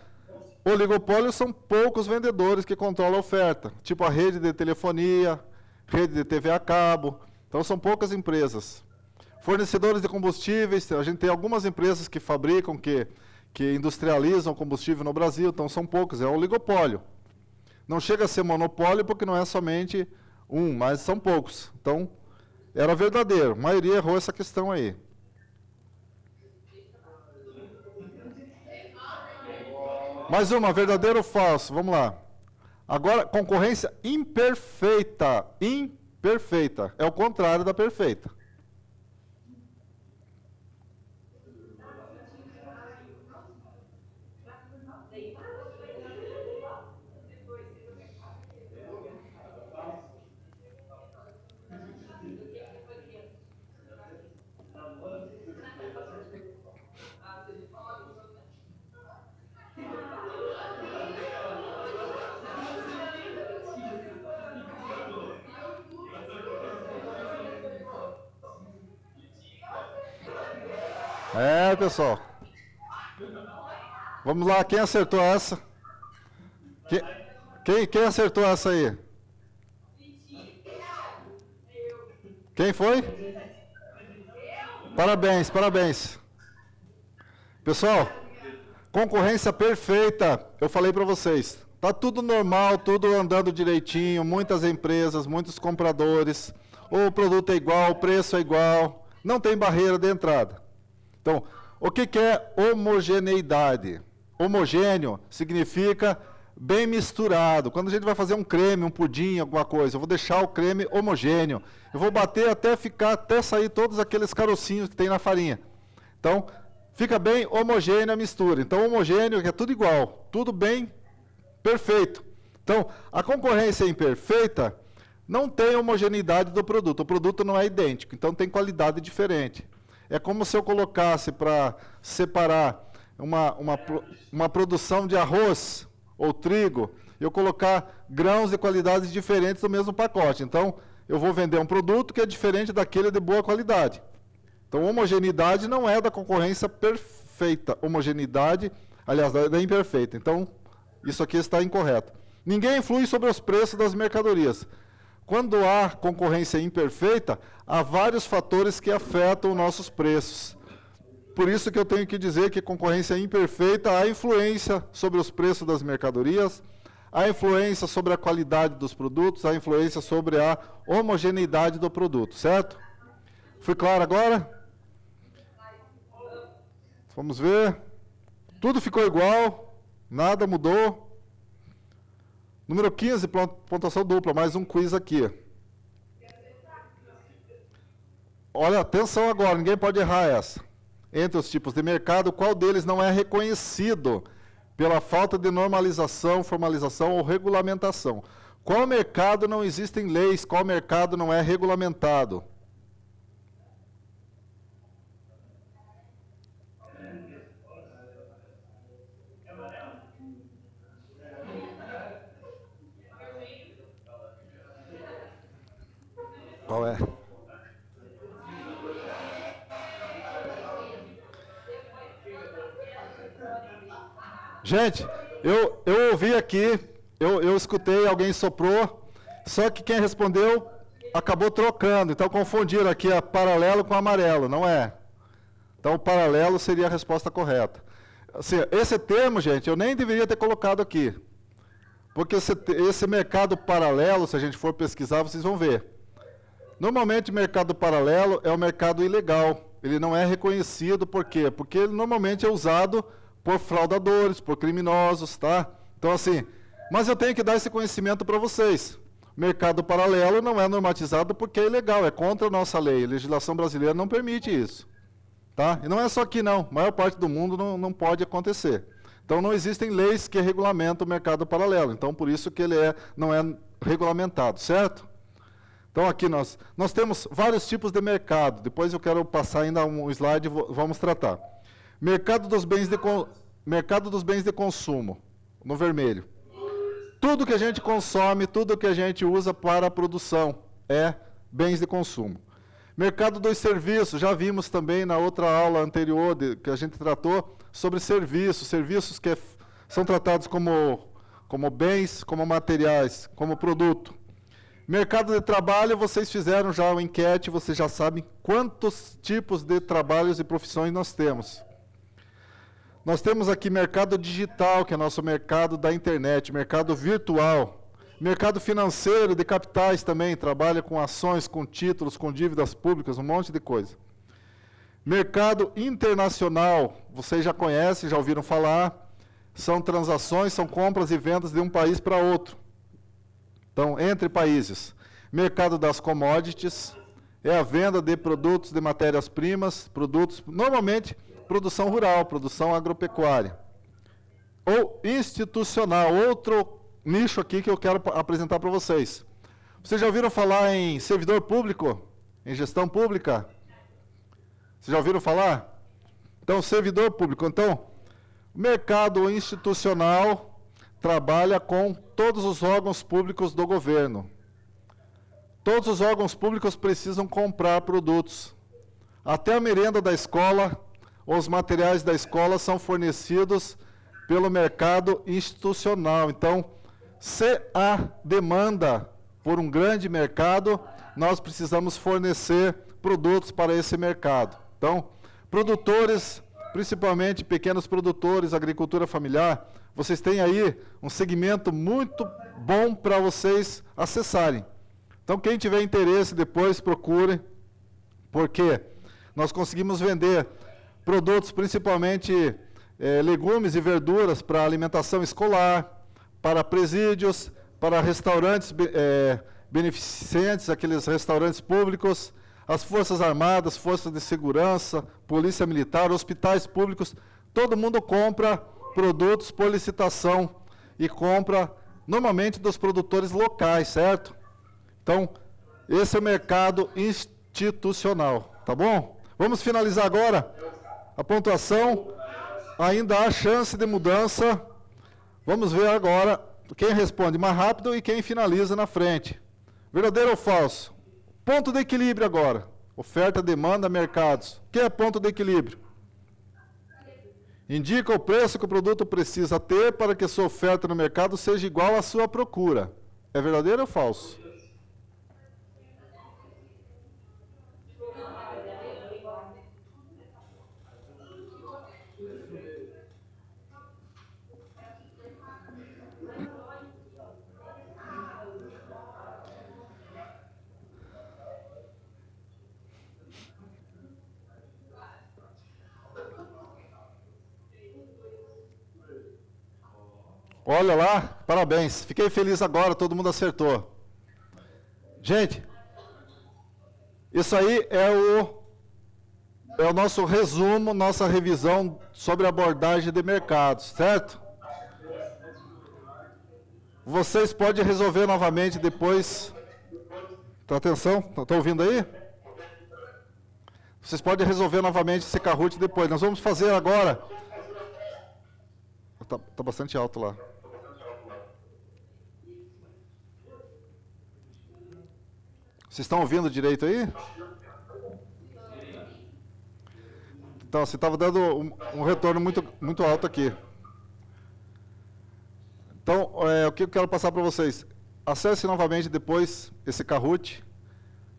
oligopólio são poucos vendedores que controlam a oferta. Tipo a rede de telefonia, rede de TV a cabo. Então, são poucas empresas. Fornecedores de combustíveis, a gente tem algumas empresas que fabricam, que industrializam combustível no Brasil, então são poucos, é um oligopólio. Não chega a ser monopólio porque não é somente um, mas são poucos. Então, Era verdadeiro. A maioria errou essa questão aí. Mais uma, verdadeiro ou falso? Vamos lá. Agora, concorrência imperfeita. Imperfeita. É o contrário da perfeita. É, pessoal. Vamos lá, quem acertou essa? Quem acertou essa aí? Quem foi? Parabéns, parabéns. Pessoal, concorrência perfeita, eu falei para vocês. Tá tudo normal, tudo andando direitinho, muitas empresas, muitos compradores. O produto é igual, o preço é igual, não tem barreira de entrada. Então, o que é homogeneidade? Homogêneo significa bem misturado. Quando a gente vai fazer um creme, um pudim, alguma coisa, eu vou deixar o creme homogêneo. Eu vou bater até sair todos aqueles carocinhos que tem na farinha. Então, fica bem homogênea a mistura. Então, homogêneo é tudo igual, tudo bem perfeito. Então, a concorrência imperfeita não tem homogeneidade do produto. O produto não é idêntico, então tem qualidade diferente. É como se eu colocasse para separar uma produção de arroz ou trigo, eu colocar grãos de qualidades diferentes no mesmo pacote. Então, eu vou vender um produto que é diferente daquele de boa qualidade. Então, homogeneidade não é da concorrência perfeita. Homogeneidade, aliás, da imperfeita. Então, isso aqui está incorreto. Ninguém influi sobre os preços das mercadorias. Quando há concorrência imperfeita, há vários fatores que afetam os nossos preços. Por isso que eu tenho que dizer que concorrência imperfeita há influência sobre os preços das mercadorias, há influência sobre a qualidade dos produtos, há influência sobre a homogeneidade do produto, certo? Fui claro agora? Vamos ver. Tudo ficou igual, nada mudou. Número 15, pontuação dupla, mais um quiz aqui. Olha, atenção agora, ninguém pode errar essa. Entre os tipos de mercado, qual deles não é reconhecido pela falta de normalização, formalização ou regulamentação? Qual mercado não existem leis? Qual mercado não é regulamentado? Qual é? Gente, eu ouvi aqui, eu escutei, alguém soprou, só que quem respondeu acabou trocando. Então confundiram aqui a paralelo com amarelo, não é? Então o paralelo seria a resposta correta. Assim, esse termo, gente, eu nem deveria ter colocado aqui. Porque esse mercado paralelo, se a gente for pesquisar, vocês vão ver. Normalmente, mercado paralelo é o mercado ilegal. Ele não é reconhecido, por quê? Porque ele normalmente é usado por fraudadores, por criminosos, tá? Então, assim, mas eu tenho que dar esse conhecimento para vocês. Mercado paralelo não é normatizado porque é ilegal, é contra a nossa lei. A legislação brasileira não permite isso, tá? E não é só aqui, não. A maior parte do mundo não pode acontecer. Então, não existem leis que regulamentam o mercado paralelo. Então, por isso que ele não é regulamentado, certo? Então, aqui nós temos vários tipos de mercado. Depois eu quero passar ainda um slide e vamos tratar. Mercado dos bens de consumo, no vermelho. Tudo que a gente consome, tudo que a gente usa para a produção é bens de consumo. Mercado dos serviços, já vimos também na outra aula anterior que a gente tratou sobre serviços que são tratados como bens, como materiais, como produto. Mercado de trabalho, vocês fizeram já uma enquete, vocês já sabem quantos tipos de trabalhos e profissões nós temos. Nós temos aqui mercado digital, que é nosso mercado da internet, mercado virtual. Mercado financeiro de capitais também, trabalha com ações, com títulos, com dívidas públicas, um monte de coisa. Mercado internacional, vocês já conhecem, já ouviram falar, são transações, são compras e vendas de um país para outro. Então, entre países. Mercado das commodities, é a venda de produtos de matérias-primas, produtos, normalmente, produção rural, produção agropecuária. Ou institucional, outro nicho aqui que eu quero apresentar para vocês. Vocês já ouviram falar em servidor público? Em gestão pública? Vocês já ouviram falar? Então, servidor público. Então, o mercado institucional trabalha com todos os órgãos públicos do governo. Todos os órgãos públicos precisam comprar produtos. Até a merenda da escola, os materiais da escola são fornecidos pelo mercado institucional. Então, se há demanda por um grande mercado, nós precisamos fornecer produtos para esse mercado. Então, produtores, principalmente pequenos produtores, agricultura familiar, vocês têm aí um segmento muito bom para vocês acessarem. Então, quem tiver interesse, depois procure, porque nós conseguimos vender produtos, principalmente legumes e verduras para alimentação escolar, para presídios, para restaurantes beneficentes, aqueles restaurantes públicos, as Forças Armadas, Forças de Segurança, Polícia Militar, hospitais públicos, todo mundo compra produtos por licitação e compra normalmente dos produtores locais, certo? Então, esse é o mercado institucional, tá bom? Vamos finalizar agora a pontuação. Ainda há chance de mudança. Vamos ver agora quem responde mais rápido e quem finaliza na frente. Verdadeiro ou falso? Ponto de equilíbrio agora. Oferta, demanda, mercados. O que é ponto de equilíbrio? Indica o preço que o produto precisa ter para que sua oferta no mercado seja igual à sua procura. É verdadeiro ou falso? Olha lá, parabéns. Fiquei feliz agora, todo mundo acertou. Gente, isso aí é o nosso resumo, nossa revisão sobre abordagem de mercados, certo? Vocês podem resolver novamente depois. Tá, atenção, estão ouvindo aí? Vocês podem resolver novamente esse Kahoot depois. Nós vamos fazer agora. Tá bastante alto lá. Vocês estão ouvindo direito aí? Então, você estava dando um retorno muito alto aqui. Então, o que eu quero passar para vocês? Acesse novamente depois esse Kahoot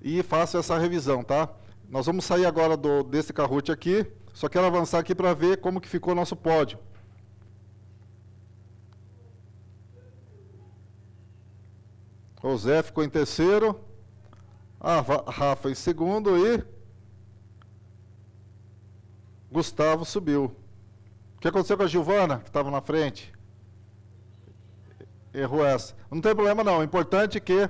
e faça essa revisão, tá? Nós vamos sair agora desse Kahoot aqui, só quero avançar aqui para ver como que ficou o nosso pódio. O Zé ficou em terceiro, a Rafa em segundo e Gustavo subiu. O que aconteceu com a Giovana, que estava na frente? Errou essa. Não tem problema não, o importante é que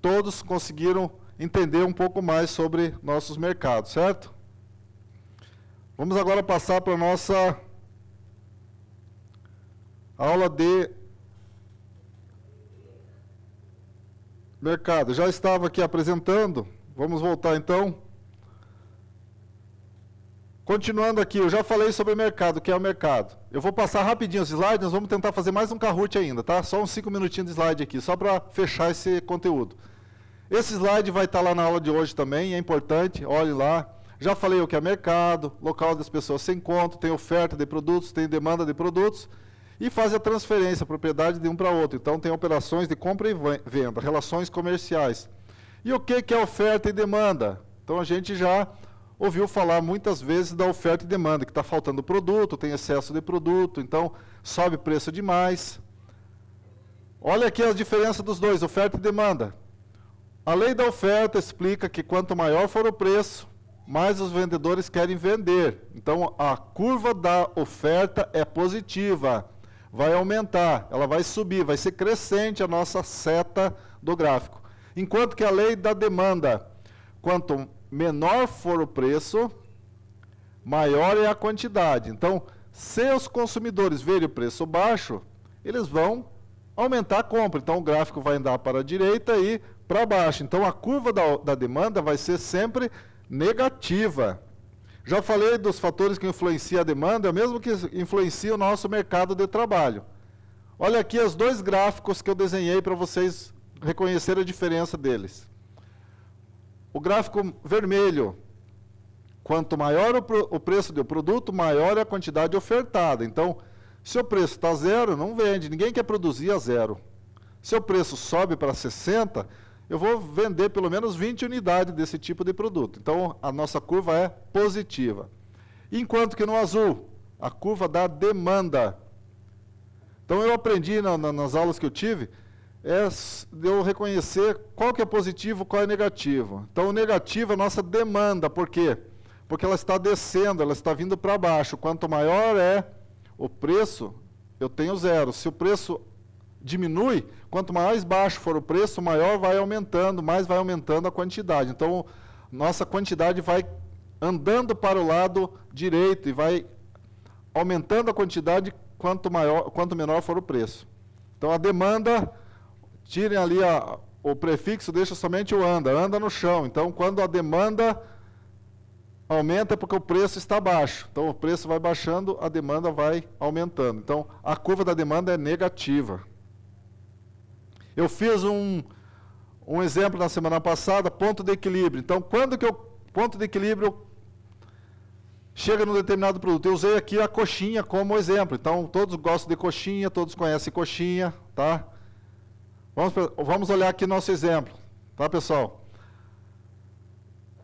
todos conseguiram entender um pouco mais sobre nossos mercados, certo? Vamos agora passar para a nossa aula de mercado. Já estava aqui apresentando, vamos voltar então. Continuando aqui, eu já falei sobre o mercado, o que é o mercado. Eu vou passar rapidinho os slides, nós vamos tentar fazer mais um Kahoot ainda, tá? Só uns 5 minutinhos de slide aqui, só para fechar esse conteúdo. Esse slide vai estar lá na aula de hoje também, é importante, olhe lá. Já falei o que é mercado, local onde as pessoas se encontram, tem oferta de produtos, tem demanda de produtos, e faz a transferência, a propriedade de um para outro. Então, tem operações de compra e venda, relações comerciais. E o que é oferta e demanda? Então, a gente já ouviu falar muitas vezes da oferta e demanda, que está faltando produto, tem excesso de produto, então sobe preço demais. Olha aqui a diferença dos dois, oferta e demanda. A lei da oferta explica que quanto maior for o preço, mais os vendedores querem vender. Então, a curva da oferta é positiva, vai aumentar, ela vai subir, vai ser crescente a nossa seta do gráfico. Enquanto que a lei da demanda, quanto menor for o preço, maior é a quantidade. Então, se os consumidores verem o preço baixo, eles vão aumentar a compra. Então, o gráfico vai andar para a direita e para baixo. Então, a curva da demanda vai ser sempre negativa. Já falei dos fatores que influenciam a demanda, é o mesmo que influencia o nosso mercado de trabalho. Olha aqui os dois gráficos que eu desenhei para vocês reconhecerem a diferença deles. O gráfico vermelho, quanto maior o preço do produto, maior é a quantidade ofertada. Então, se o preço está zero, não vende. Ninguém quer produzir a zero. Se o preço sobe para 60, eu vou vender pelo menos 20 unidades desse tipo de produto. Então, a nossa curva é positiva. Enquanto que no azul, a curva da demanda. Então, eu aprendi nas aulas que eu tive, de eu reconhecer qual que é positivo, qual é negativo. Então, o negativo é a nossa demanda. Por quê? Porque ela está descendo, ela está vindo para baixo. Quanto maior é o preço, eu tenho zero. Se o preço diminui, quanto mais baixo for o preço, maior vai aumentando, mais vai aumentando a quantidade. Então, nossa quantidade vai andando para o lado direito e vai aumentando a quantidade quanto menor for o preço. Então, a demanda, tirem ali o prefixo, deixa somente o anda no chão. Então, quando a demanda aumenta é porque o preço está baixo. Então, o preço vai baixando, a demanda vai aumentando. Então, a curva da demanda é negativa. Eu fiz um exemplo na semana passada, ponto de equilíbrio. Então, quando que o ponto de equilíbrio chega num determinado produto? Eu usei aqui a coxinha como exemplo. Então, todos gostam de coxinha, todos conhecem coxinha, tá? Vamos olhar aqui nosso exemplo, tá, pessoal?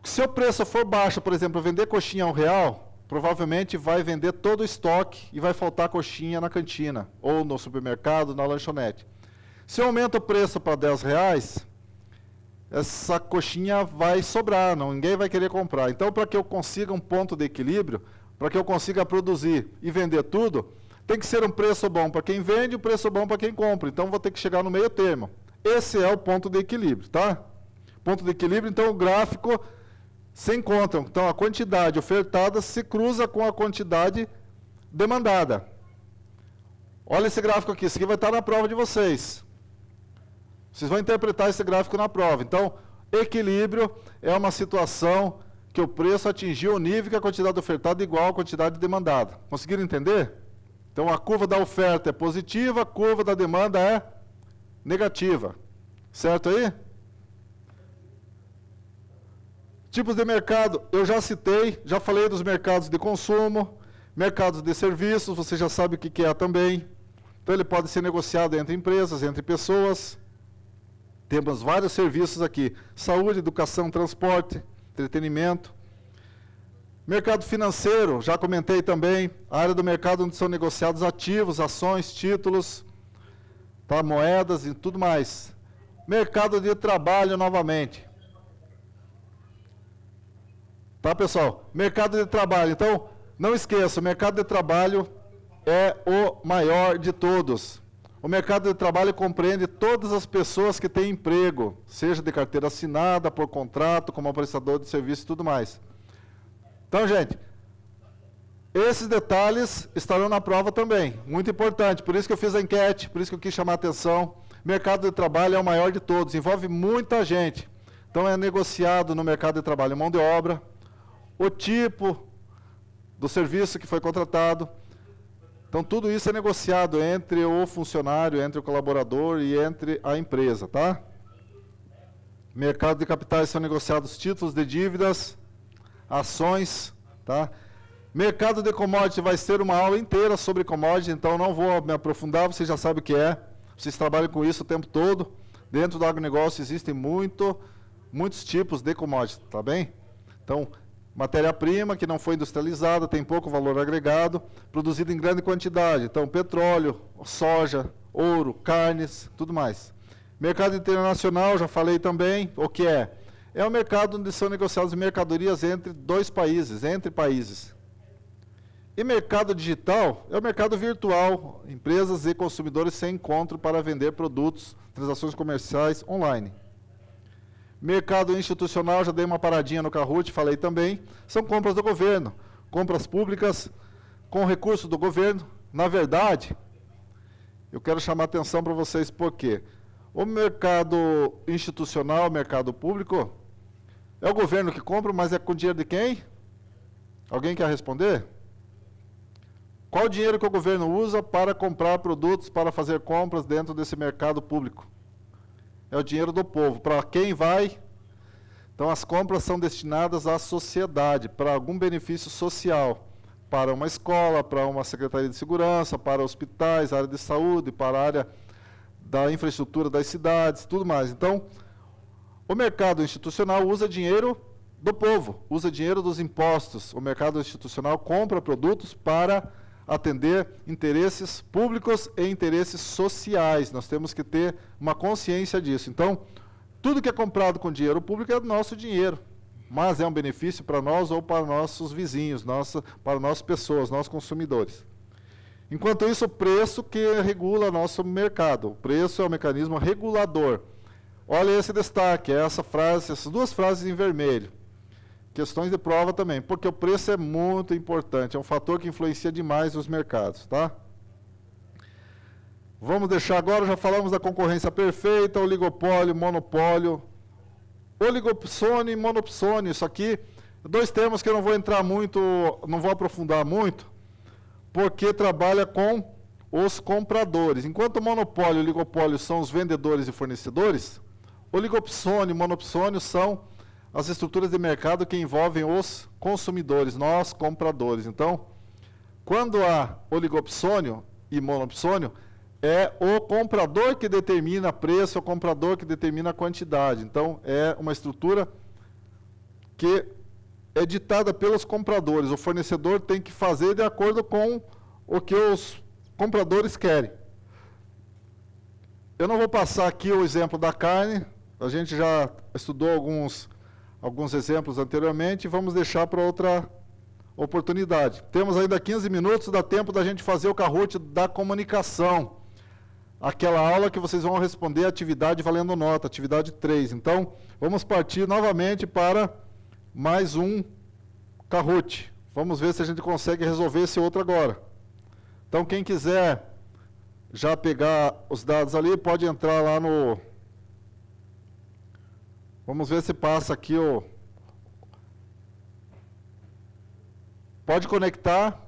Se o preço for baixo, por exemplo, vender coxinha a R$1, provavelmente vai vender todo o estoque e vai faltar coxinha na cantina, ou no supermercado, na lanchonete. Se eu aumento o preço para R$10, essa coxinha vai sobrar, ninguém vai querer comprar. Então, para que eu consiga um ponto de equilíbrio, para que eu consiga produzir e vender tudo, tem que ser um preço bom para quem vende e um preço bom para quem compra. Então, vou ter que chegar no meio termo. Esse é o ponto de equilíbrio, tá? Ponto de equilíbrio, então, o gráfico se encontram. Então, a quantidade ofertada se cruza com a quantidade demandada. Olha esse gráfico aqui, isso aqui vai estar na prova de vocês. Vocês vão interpretar esse gráfico na prova. Então, equilíbrio é uma situação que o preço atingiu o nível que a quantidade ofertada é igual à quantidade demandada. Conseguiram entender? Então, a curva da oferta é positiva, a curva da demanda é negativa. Certo aí? Tipos de mercado, eu já citei, já falei dos mercados de consumo, mercados de serviços, você já sabe o que é também. Então, ele pode ser negociado entre empresas, entre pessoas. Temos vários serviços aqui: saúde, educação, transporte, entretenimento. Mercado financeiro, já comentei também, a área do mercado onde são negociados ativos, ações, títulos, tá, moedas e tudo mais. Mercado de trabalho, novamente. Tá, pessoal? Mercado de trabalho. Então, não esqueça, o mercado de trabalho é o maior de todos. O mercado de trabalho compreende todas as pessoas que têm emprego, seja de carteira assinada, por contrato, como prestador de serviço e tudo mais. Então, gente, esses detalhes estarão na prova também, muito importante, por isso que eu fiz a enquete, por isso que eu quis chamar a atenção. Mercado de trabalho é o maior de todos, envolve muita gente. Então, é negociado no mercado de trabalho mão de obra, o tipo do serviço que foi contratado. Então, tudo isso é negociado entre o funcionário, entre o colaborador e entre a empresa, tá? Mercado de capitais são negociados títulos de dívidas, ações, tá? Mercado de commodity vai ser uma aula inteira sobre commodity, então não vou me aprofundar, vocês já sabem o que é. Vocês trabalham com isso o tempo todo. Dentro do agronegócio existem muitos tipos de commodity, tá bem? Então, matéria-prima que não foi industrializada, tem pouco valor agregado, produzida em grande quantidade. Então, petróleo, soja, ouro, carnes, tudo mais. Mercado internacional, já falei também, o que é? É o mercado onde são negociadas mercadorias entre dois países, entre países. E mercado digital é o mercado virtual, empresas e consumidores se encontram para vender produtos, transações comerciais online. Mercado institucional, já dei uma paradinha no Kahoot, falei também, são compras do governo, compras públicas com recursos do governo. Na verdade, eu quero chamar a atenção para vocês porque o mercado institucional, o mercado público, é o governo que compra, mas é com dinheiro de quem? Alguém quer responder? Qual o dinheiro que o governo usa para comprar produtos, para fazer compras dentro desse mercado público? É o dinheiro do povo. Para quem vai? Então, as compras são destinadas à sociedade, para algum benefício social. Para uma escola, para uma secretaria de segurança, para hospitais, área de saúde, para a área da infraestrutura das cidades, tudo mais. Então, o mercado institucional usa dinheiro do povo, usa dinheiro dos impostos. O mercado institucional compra produtos para atender interesses públicos e interesses sociais. Nós temos que ter uma consciência disso. Então, tudo que é comprado com dinheiro público é nosso dinheiro, mas é um benefício para nós ou para nossos vizinhos, para nossas pessoas, nossos consumidores. Enquanto isso, o preço que regula nosso mercado. O preço é um mecanismo regulador. Olha esse destaque, essa frase, essas duas frases em vermelho. Questões de prova também, porque o preço é muito importante, é um fator que influencia demais os mercados, tá? Vamos deixar agora, já falamos da concorrência perfeita, oligopólio, monopólio, oligopsônio e monopsônio. Isso aqui, dois termos que eu não vou entrar muito, não vou aprofundar muito, porque trabalha com os compradores. Enquanto monopólio e oligopólio são os vendedores e fornecedores, oligopsônio e monopsônio são as estruturas de mercado que envolvem os consumidores, nós compradores. Então, quando há oligopsônio e monopsônio, é o comprador que determina preço, é o comprador que determina a quantidade. Então, é uma estrutura que é ditada pelos compradores. O fornecedor tem que fazer de acordo com o que os compradores querem. Eu não vou passar aqui o exemplo da carne, a gente já estudou alguns exemplos anteriormente, vamos deixar para outra oportunidade. Temos ainda 15 minutos, dá tempo da gente fazer o Kahoot da comunicação. Aquela aula que vocês vão responder a atividade valendo nota, atividade 3. Então, vamos partir novamente para mais um Kahoot. Vamos ver se a gente consegue resolver esse outro agora. Então, quem quiser já pegar os dados ali, pode entrar lá no... Vamos ver se passa aqui o... Pode conectar.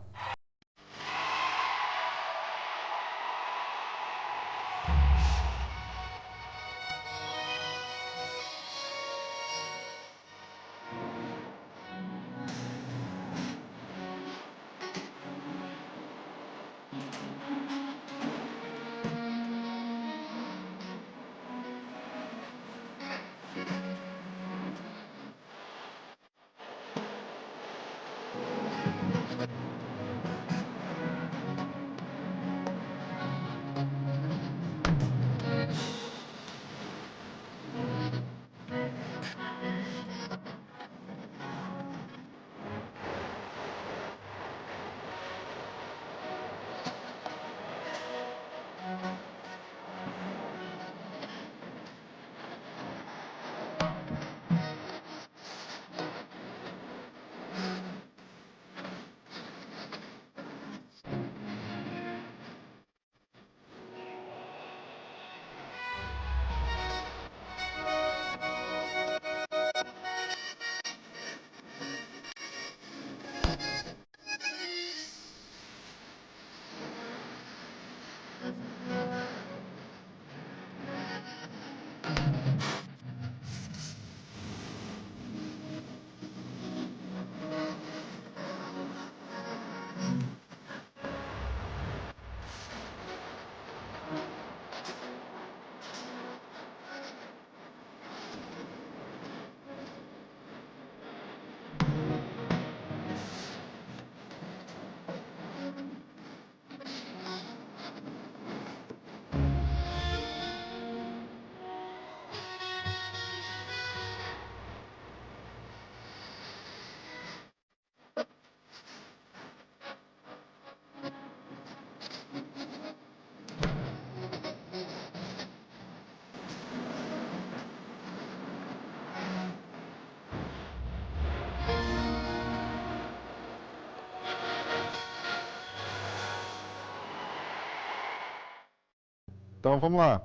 Então vamos lá.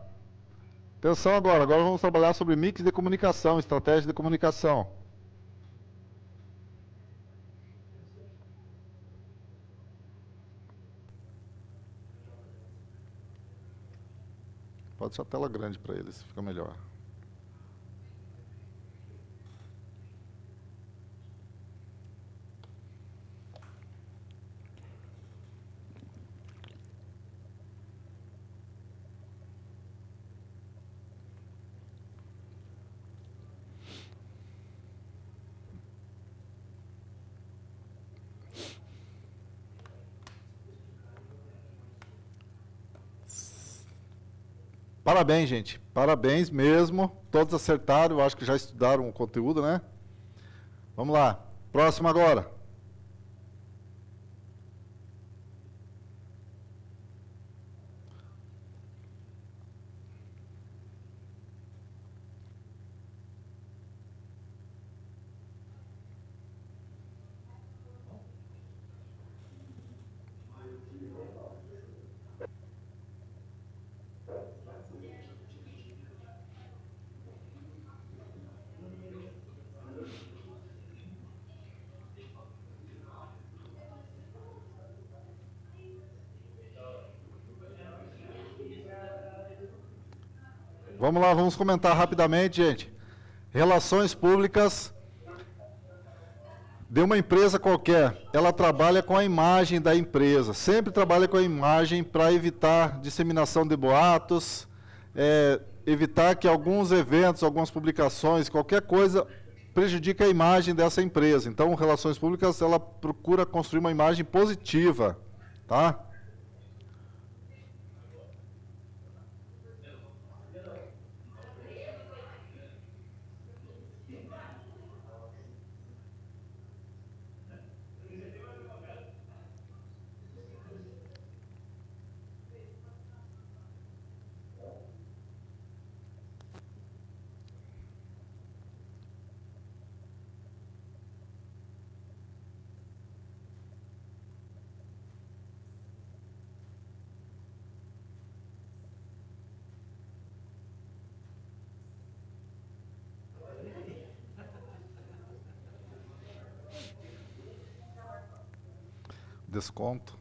Atenção agora. Agora vamos trabalhar sobre mix de comunicação, estratégia de comunicação. Pode ser a tela grande para eles, fica melhor. Parabéns, gente. Parabéns mesmo. Todos acertaram. Eu acho que já estudaram o conteúdo, né? Vamos lá. Próximo agora. Vamos lá, vamos comentar rapidamente, gente. Relações públicas de uma empresa qualquer, ela trabalha com a imagem da empresa, sempre trabalha com a imagem para evitar disseminação de boatos, evitar que alguns eventos, algumas publicações, qualquer coisa prejudique a imagem dessa empresa. Então, relações públicas, ela procura construir uma imagem positiva, tá? Desconto.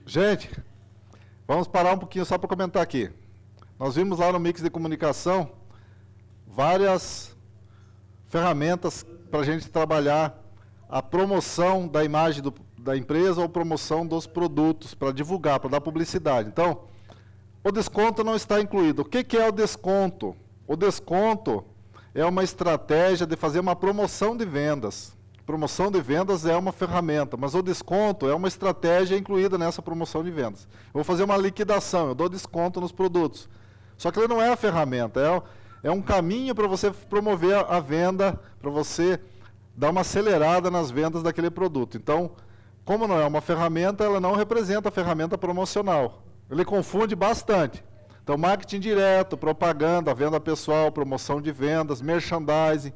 Gente, vamos parar um pouquinho só para comentar aqui. Nós vimos lá no mix de comunicação várias ferramentas para a gente trabalhar a promoção da imagem da empresa ou promoção dos produtos, para divulgar, para dar publicidade. Então, o desconto não está incluído. O que é o desconto? O desconto é uma estratégia de fazer uma promoção de vendas. Promoção de vendas é uma ferramenta, mas o desconto é uma estratégia incluída nessa promoção de vendas. Eu vou fazer uma liquidação, eu dou desconto nos produtos. Só que ele não é a ferramenta, é um caminho para você promover a venda, para você dar uma acelerada nas vendas daquele produto. Então, como não é uma ferramenta, ela não representa a ferramenta promocional. Ele confunde bastante. Então, marketing direto, propaganda, venda pessoal, promoção de vendas, merchandising.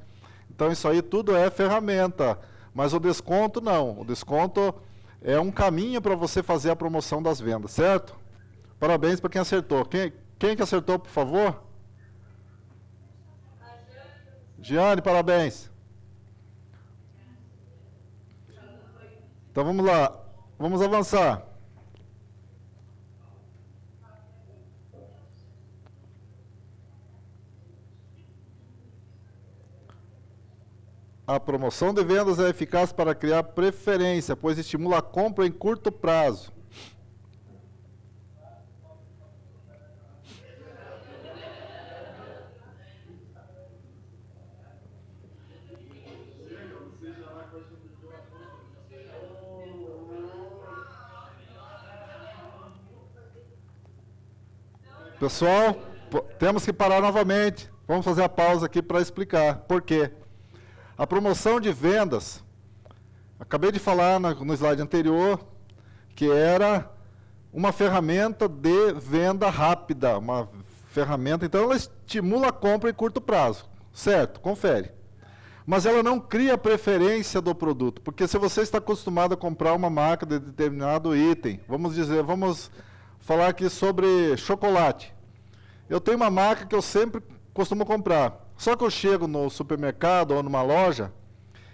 Então, isso aí tudo é ferramenta. Mas o desconto não. O desconto é um caminho para você fazer a promoção das vendas, certo? Parabéns para quem acertou. Quem que acertou, por favor? Giane, parabéns. Então vamos lá, vamos avançar. A promoção de vendas é eficaz para criar preferência, pois estimula a compra em curto prazo. Pessoal, temos que parar novamente. Vamos fazer a pausa aqui para explicar por quê. A promoção de vendas, acabei de falar no slide anterior, que era uma ferramenta de venda rápida, uma ferramenta, então ela estimula a compra em curto prazo, certo? Confere. Mas ela não cria preferência do produto, porque se você está acostumado a comprar uma marca de determinado item, vamos falar aqui sobre chocolate. Eu tenho uma marca que eu sempre costumo comprar, só que eu chego no supermercado ou numa loja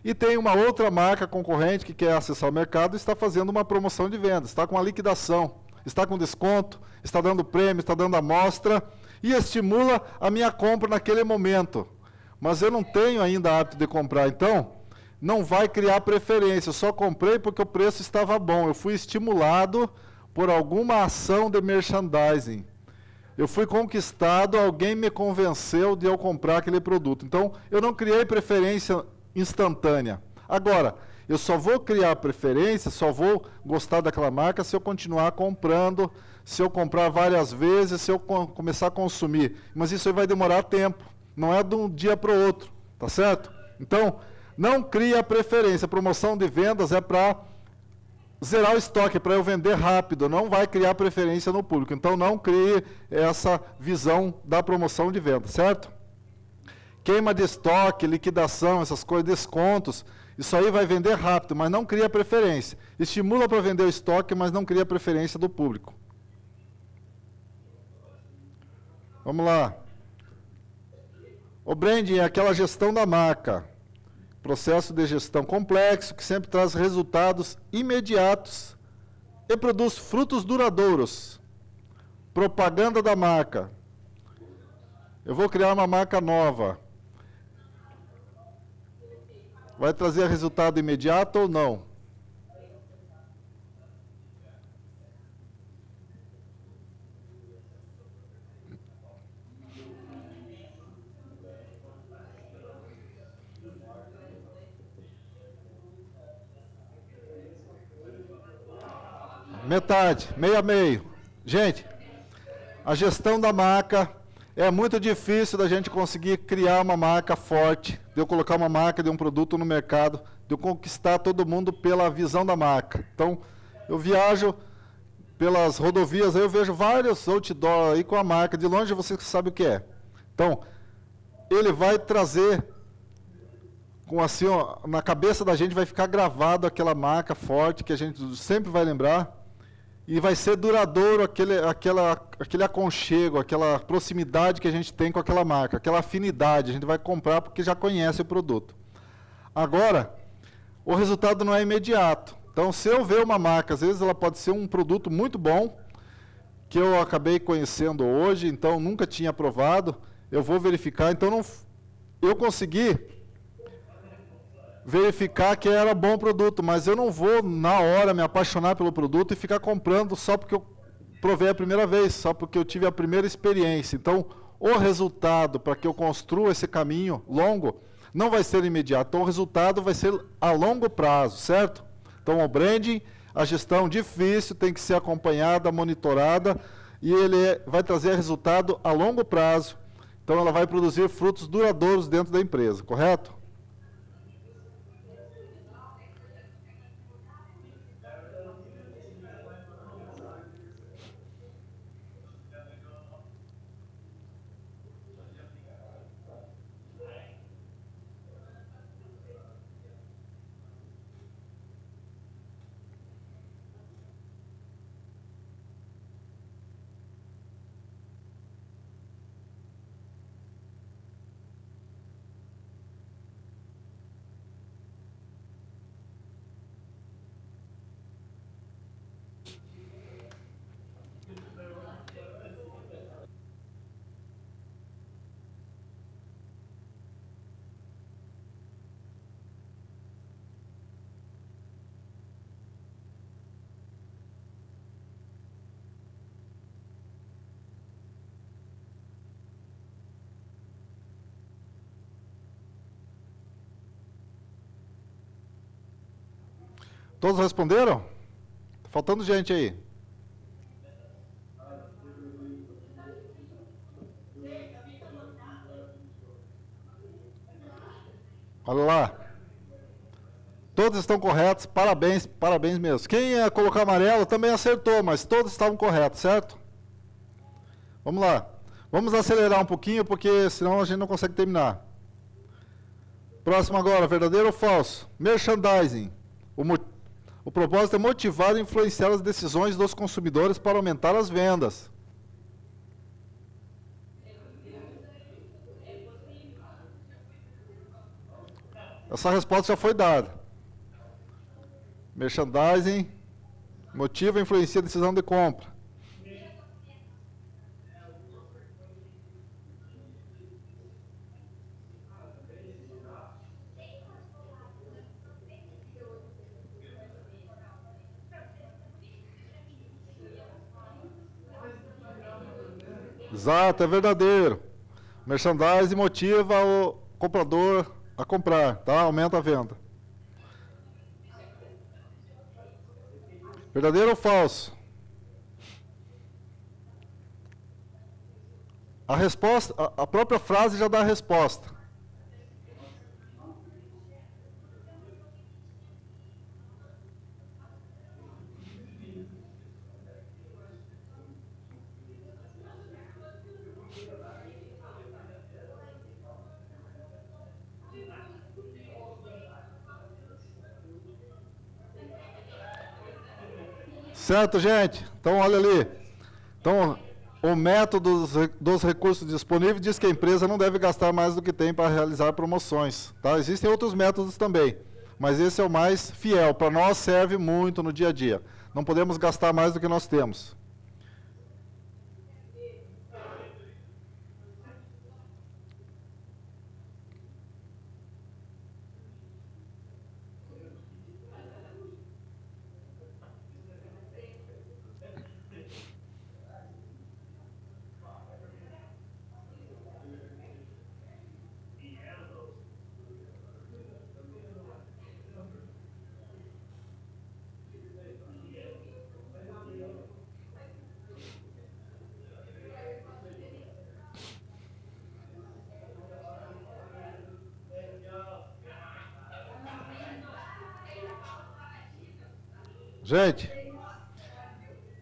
e tem uma outra marca concorrente que quer acessar o mercado e está fazendo uma promoção de vendas, está com uma liquidação, está com desconto, está dando prêmio, está dando amostra e estimula a minha compra naquele momento. Mas eu não tenho ainda hábito de comprar, então não vai criar preferência. Eu só comprei porque o preço estava bom. Eu fui estimulado por alguma ação de merchandising. Eu fui conquistado, alguém me convenceu de eu comprar aquele produto. Então, eu não criei preferência instantânea. Agora, eu só vou criar preferência, só vou gostar daquela marca se eu continuar comprando, se eu comprar várias vezes, se eu começar a consumir. Mas isso aí vai demorar tempo. Não é de um dia para o outro, tá certo? Então, não cria preferência. A promoção de vendas é para zerar o estoque, para eu vender rápido. Não vai criar preferência no público. Então, não crie essa visão da promoção de vendas, certo? Queima de estoque, liquidação, essas coisas, descontos, isso aí vai vender rápido, mas não cria preferência. Estimula para vender o estoque, mas não cria preferência do público. Vamos lá. O branding é aquela gestão da marca, processo de gestão complexo que sempre traz resultados imediatos e produz frutos duradouros. Propaganda da marca. Eu vou criar uma marca nova. Vai trazer resultado imediato ou não? Metade, meio a meio. Gente, a gestão da marca é muito difícil da gente conseguir criar uma marca forte, de eu colocar uma marca de um produto no mercado, de eu conquistar todo mundo pela visão da marca. Então, eu viajo pelas rodovias, aí eu vejo vários outdoor aí com a marca, de longe você sabe o que é. Então, ele vai trazer, com assim, ó, na cabeça da gente vai ficar gravado aquela marca forte, que a gente sempre vai lembrar, e vai ser duradouro aquele aconchego, aquela proximidade que a gente tem com aquela marca, aquela afinidade. A gente vai comprar porque já conhece o produto. Agora, o resultado não é imediato. Então, se eu ver uma marca, às vezes ela pode ser um produto muito bom, que eu acabei conhecendo hoje, então nunca tinha provado, eu vou verificar. Então, eu consegui verificar que era bom produto, mas eu não vou, na hora, me apaixonar pelo produto e ficar comprando só porque eu provei a primeira vez, só porque eu tive a primeira experiência. Então, o resultado para que eu construa esse caminho longo não vai ser imediato. Então, o resultado vai ser a longo prazo, certo? Então, o branding, a gestão difícil, tem que ser acompanhada, monitorada, e ele vai trazer resultado a longo prazo. Então, ela vai produzir frutos duradouros dentro da empresa, correto? Todos responderam? Tá faltando gente aí. Olha lá. Todos estão corretos, parabéns, parabéns mesmo. Quem ia colocar amarelo também acertou, mas todos estavam corretos, certo? Vamos lá. Vamos acelerar um pouquinho, porque senão a gente não consegue terminar. Próximo agora, verdadeiro ou falso? Merchandising. O propósito é motivar e influenciar as decisões dos consumidores para aumentar as vendas. Essa resposta já foi dada. Merchandising motiva e influencia a decisão de compra. Exato, é verdadeiro. Merchandising motiva o comprador a comprar, tá? Aumenta a venda. Verdadeiro ou falso? A resposta, a própria frase já dá a resposta. Certo, gente? Então, olha ali. Então, o método dos recursos disponíveis diz que a empresa não deve gastar mais do que tem para realizar promoções. Tá? Existem outros métodos também, mas esse é o mais fiel. Para nós serve muito no dia a dia. Não podemos gastar mais do que nós temos. Gente,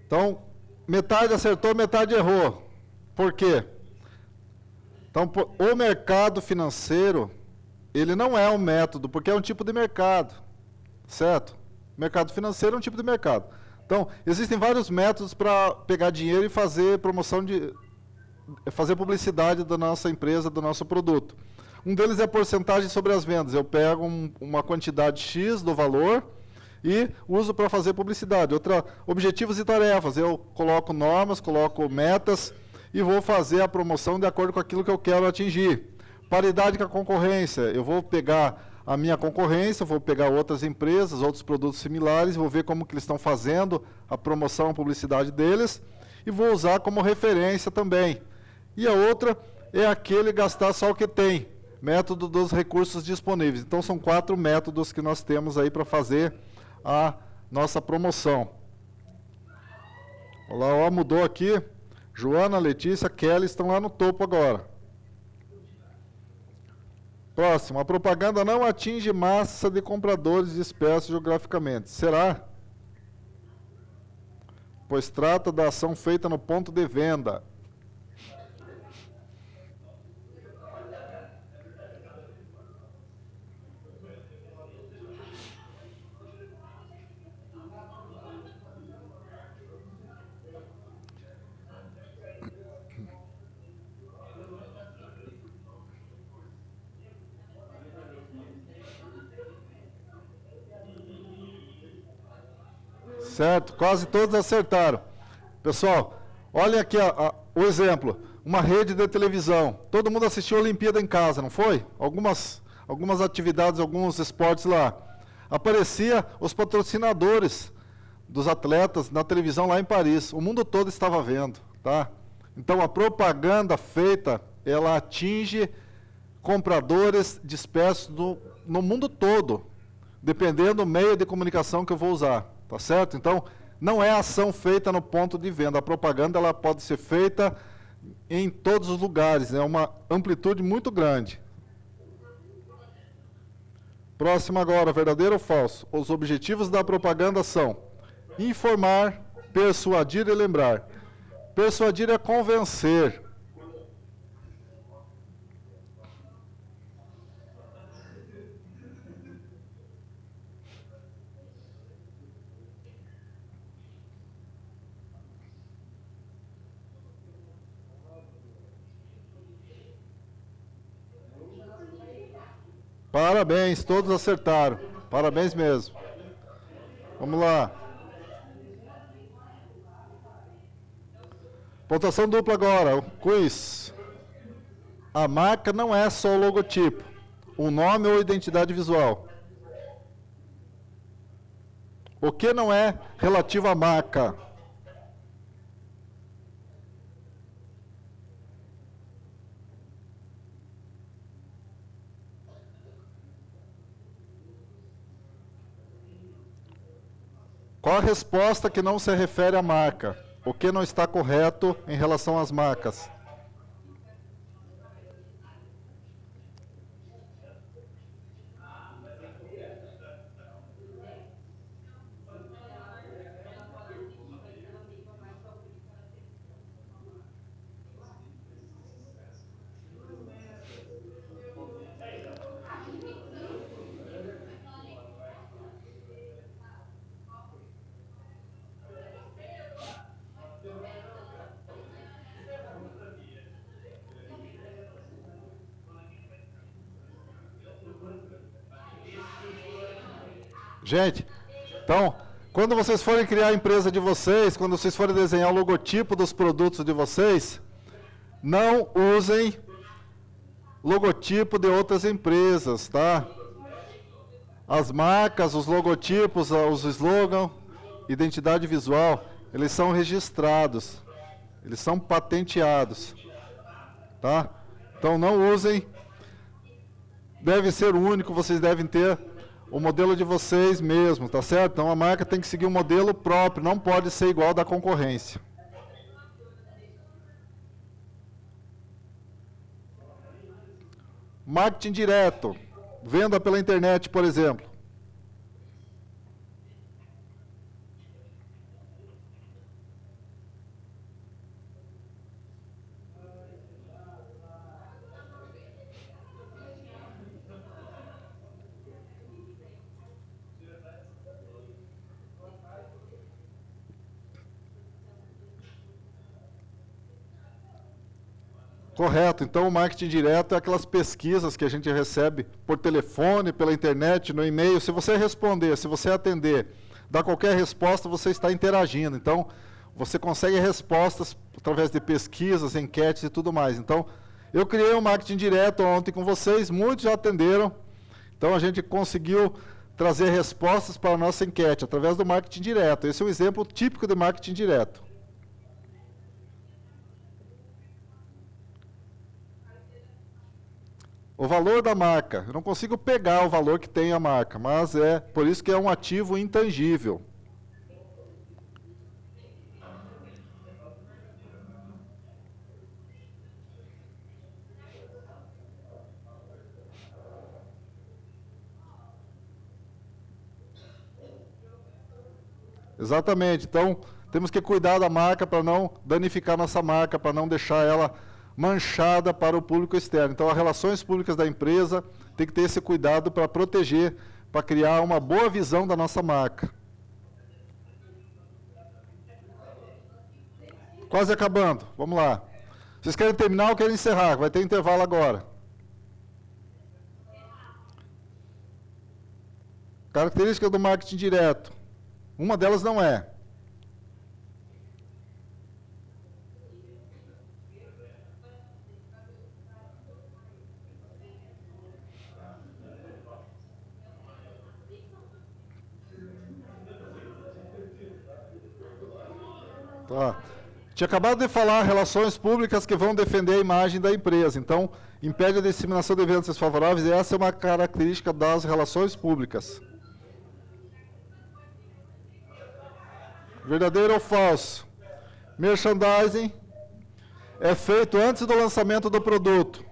então, metade acertou, metade errou. Por quê? Então, o mercado financeiro, ele não é um método, porque é um tipo de mercado, certo? O mercado financeiro é um tipo de mercado. Então, existem vários métodos para pegar dinheiro e fazer promoção fazer publicidade da nossa empresa, do nosso produto. Um deles é a porcentagem sobre as vendas. Eu pego uma quantidade X do valor e uso para fazer publicidade. Outra, objetivos e tarefas. Eu coloco normas, coloco metas e vou fazer a promoção de acordo com aquilo que eu quero atingir. Paridade com a concorrência. Eu vou pegar a minha concorrência, vou pegar outras empresas, outros produtos similares, vou ver como que eles estão fazendo a promoção, a publicidade deles e vou usar como referência também. E a outra é aquele gastar só o que tem. Método dos recursos disponíveis. Então, são 4 métodos que nós temos aí para fazer a nossa promoção. Olha lá, ó, mudou aqui. Joana, Letícia, Kelly estão lá no topo agora. Próximo. A propaganda não atinge massa de compradores dispersos geograficamente. Será? Pois trata da ação feita no ponto de venda. Certo, quase todos acertaram. Pessoal, olha aqui o exemplo. Uma rede de televisão. Todo mundo assistiu a Olimpíada em casa, não foi? Algumas atividades, alguns esportes lá. Aparecia os patrocinadores dos atletas na televisão lá em Paris. O mundo todo estava vendo, tá? Então, a propaganda feita, ela atinge compradores dispersos no mundo todo, dependendo do meio de comunicação que eu vou usar. Tá certo? Então, não é ação feita no ponto de venda. A propaganda ela pode ser feita em todos os lugares. É uma amplitude muito grande. Próximo agora, verdadeiro ou falso? Os objetivos da propaganda são informar, persuadir e lembrar. Persuadir é convencer. Parabéns, todos acertaram. Parabéns mesmo. Vamos lá. Pontuação dupla agora, o quiz. A marca não é só o logotipo, o nome ou identidade visual. O que não é relativo à marca? Qual a resposta que não se refere à marca? O que não está correto em relação às marcas? Gente, então, quando vocês forem criar a empresa de vocês, quando vocês forem desenhar o logotipo dos produtos de vocês, não usem logotipo de outras empresas, tá? As marcas, os logotipos, os slogans, identidade visual, eles são registrados, eles são patenteados, tá? Então não usem, deve ser único, vocês devem ter o modelo de vocês mesmo, tá certo? Então a marca tem que seguir um modelo próprio, não pode ser igual ao da concorrência. Marketing direto, venda pela internet, por exemplo. Correto. Então, o marketing direto é aquelas pesquisas que a gente recebe por telefone, pela internet, no e-mail. Se você responder, se você atender, dar qualquer resposta, você está interagindo. Então, você consegue respostas através de pesquisas, enquetes e tudo mais. Então, eu criei um marketing direto ontem com vocês, muitos já atenderam. Então, a gente conseguiu trazer respostas para a nossa enquete através do marketing direto. Esse é um exemplo típico de marketing direto. O valor da marca. Eu não consigo pegar o valor que tem a marca, mas é por isso que é um ativo intangível. Exatamente. Então, temos que cuidar da marca para não danificar nossa marca, para não deixar ela manchada para o público externo. Então, as relações públicas da empresa tem que ter esse cuidado para proteger, para criar uma boa visão da nossa marca. Quase acabando. Vamos lá. Vocês querem terminar ou querem encerrar? Vai ter intervalo agora. Características do marketing direto. Uma delas não é. Tá. Tinha acabado de falar relações públicas que vão defender a imagem da empresa. Então, impede a disseminação de eventos desfavoráveis, e essa é uma característica das relações públicas. Verdadeiro ou falso? Merchandising é feito antes do lançamento do produto.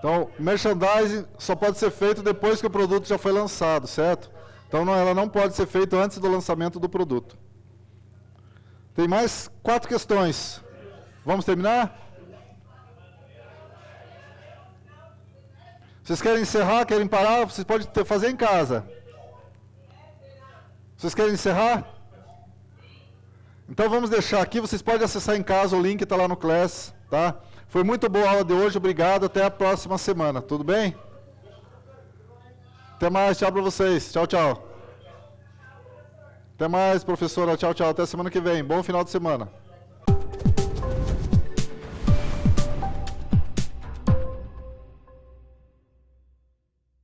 Então, merchandising só pode ser feito depois que o produto já foi lançado, certo? Então, ela não pode ser feita antes do lançamento do produto. Tem mais 4 questões. Vamos terminar? Vocês querem encerrar? Querem parar? Vocês podem fazer em casa. Vocês querem encerrar? Então vamos deixar aqui, vocês podem acessar em casa, o link está lá no Class, tá? Foi muito boa a aula de hoje, obrigado, até a próxima semana, tudo bem? Até mais, tchau para vocês, tchau, tchau. Até mais, professora, tchau, tchau, até semana que vem, bom final de semana.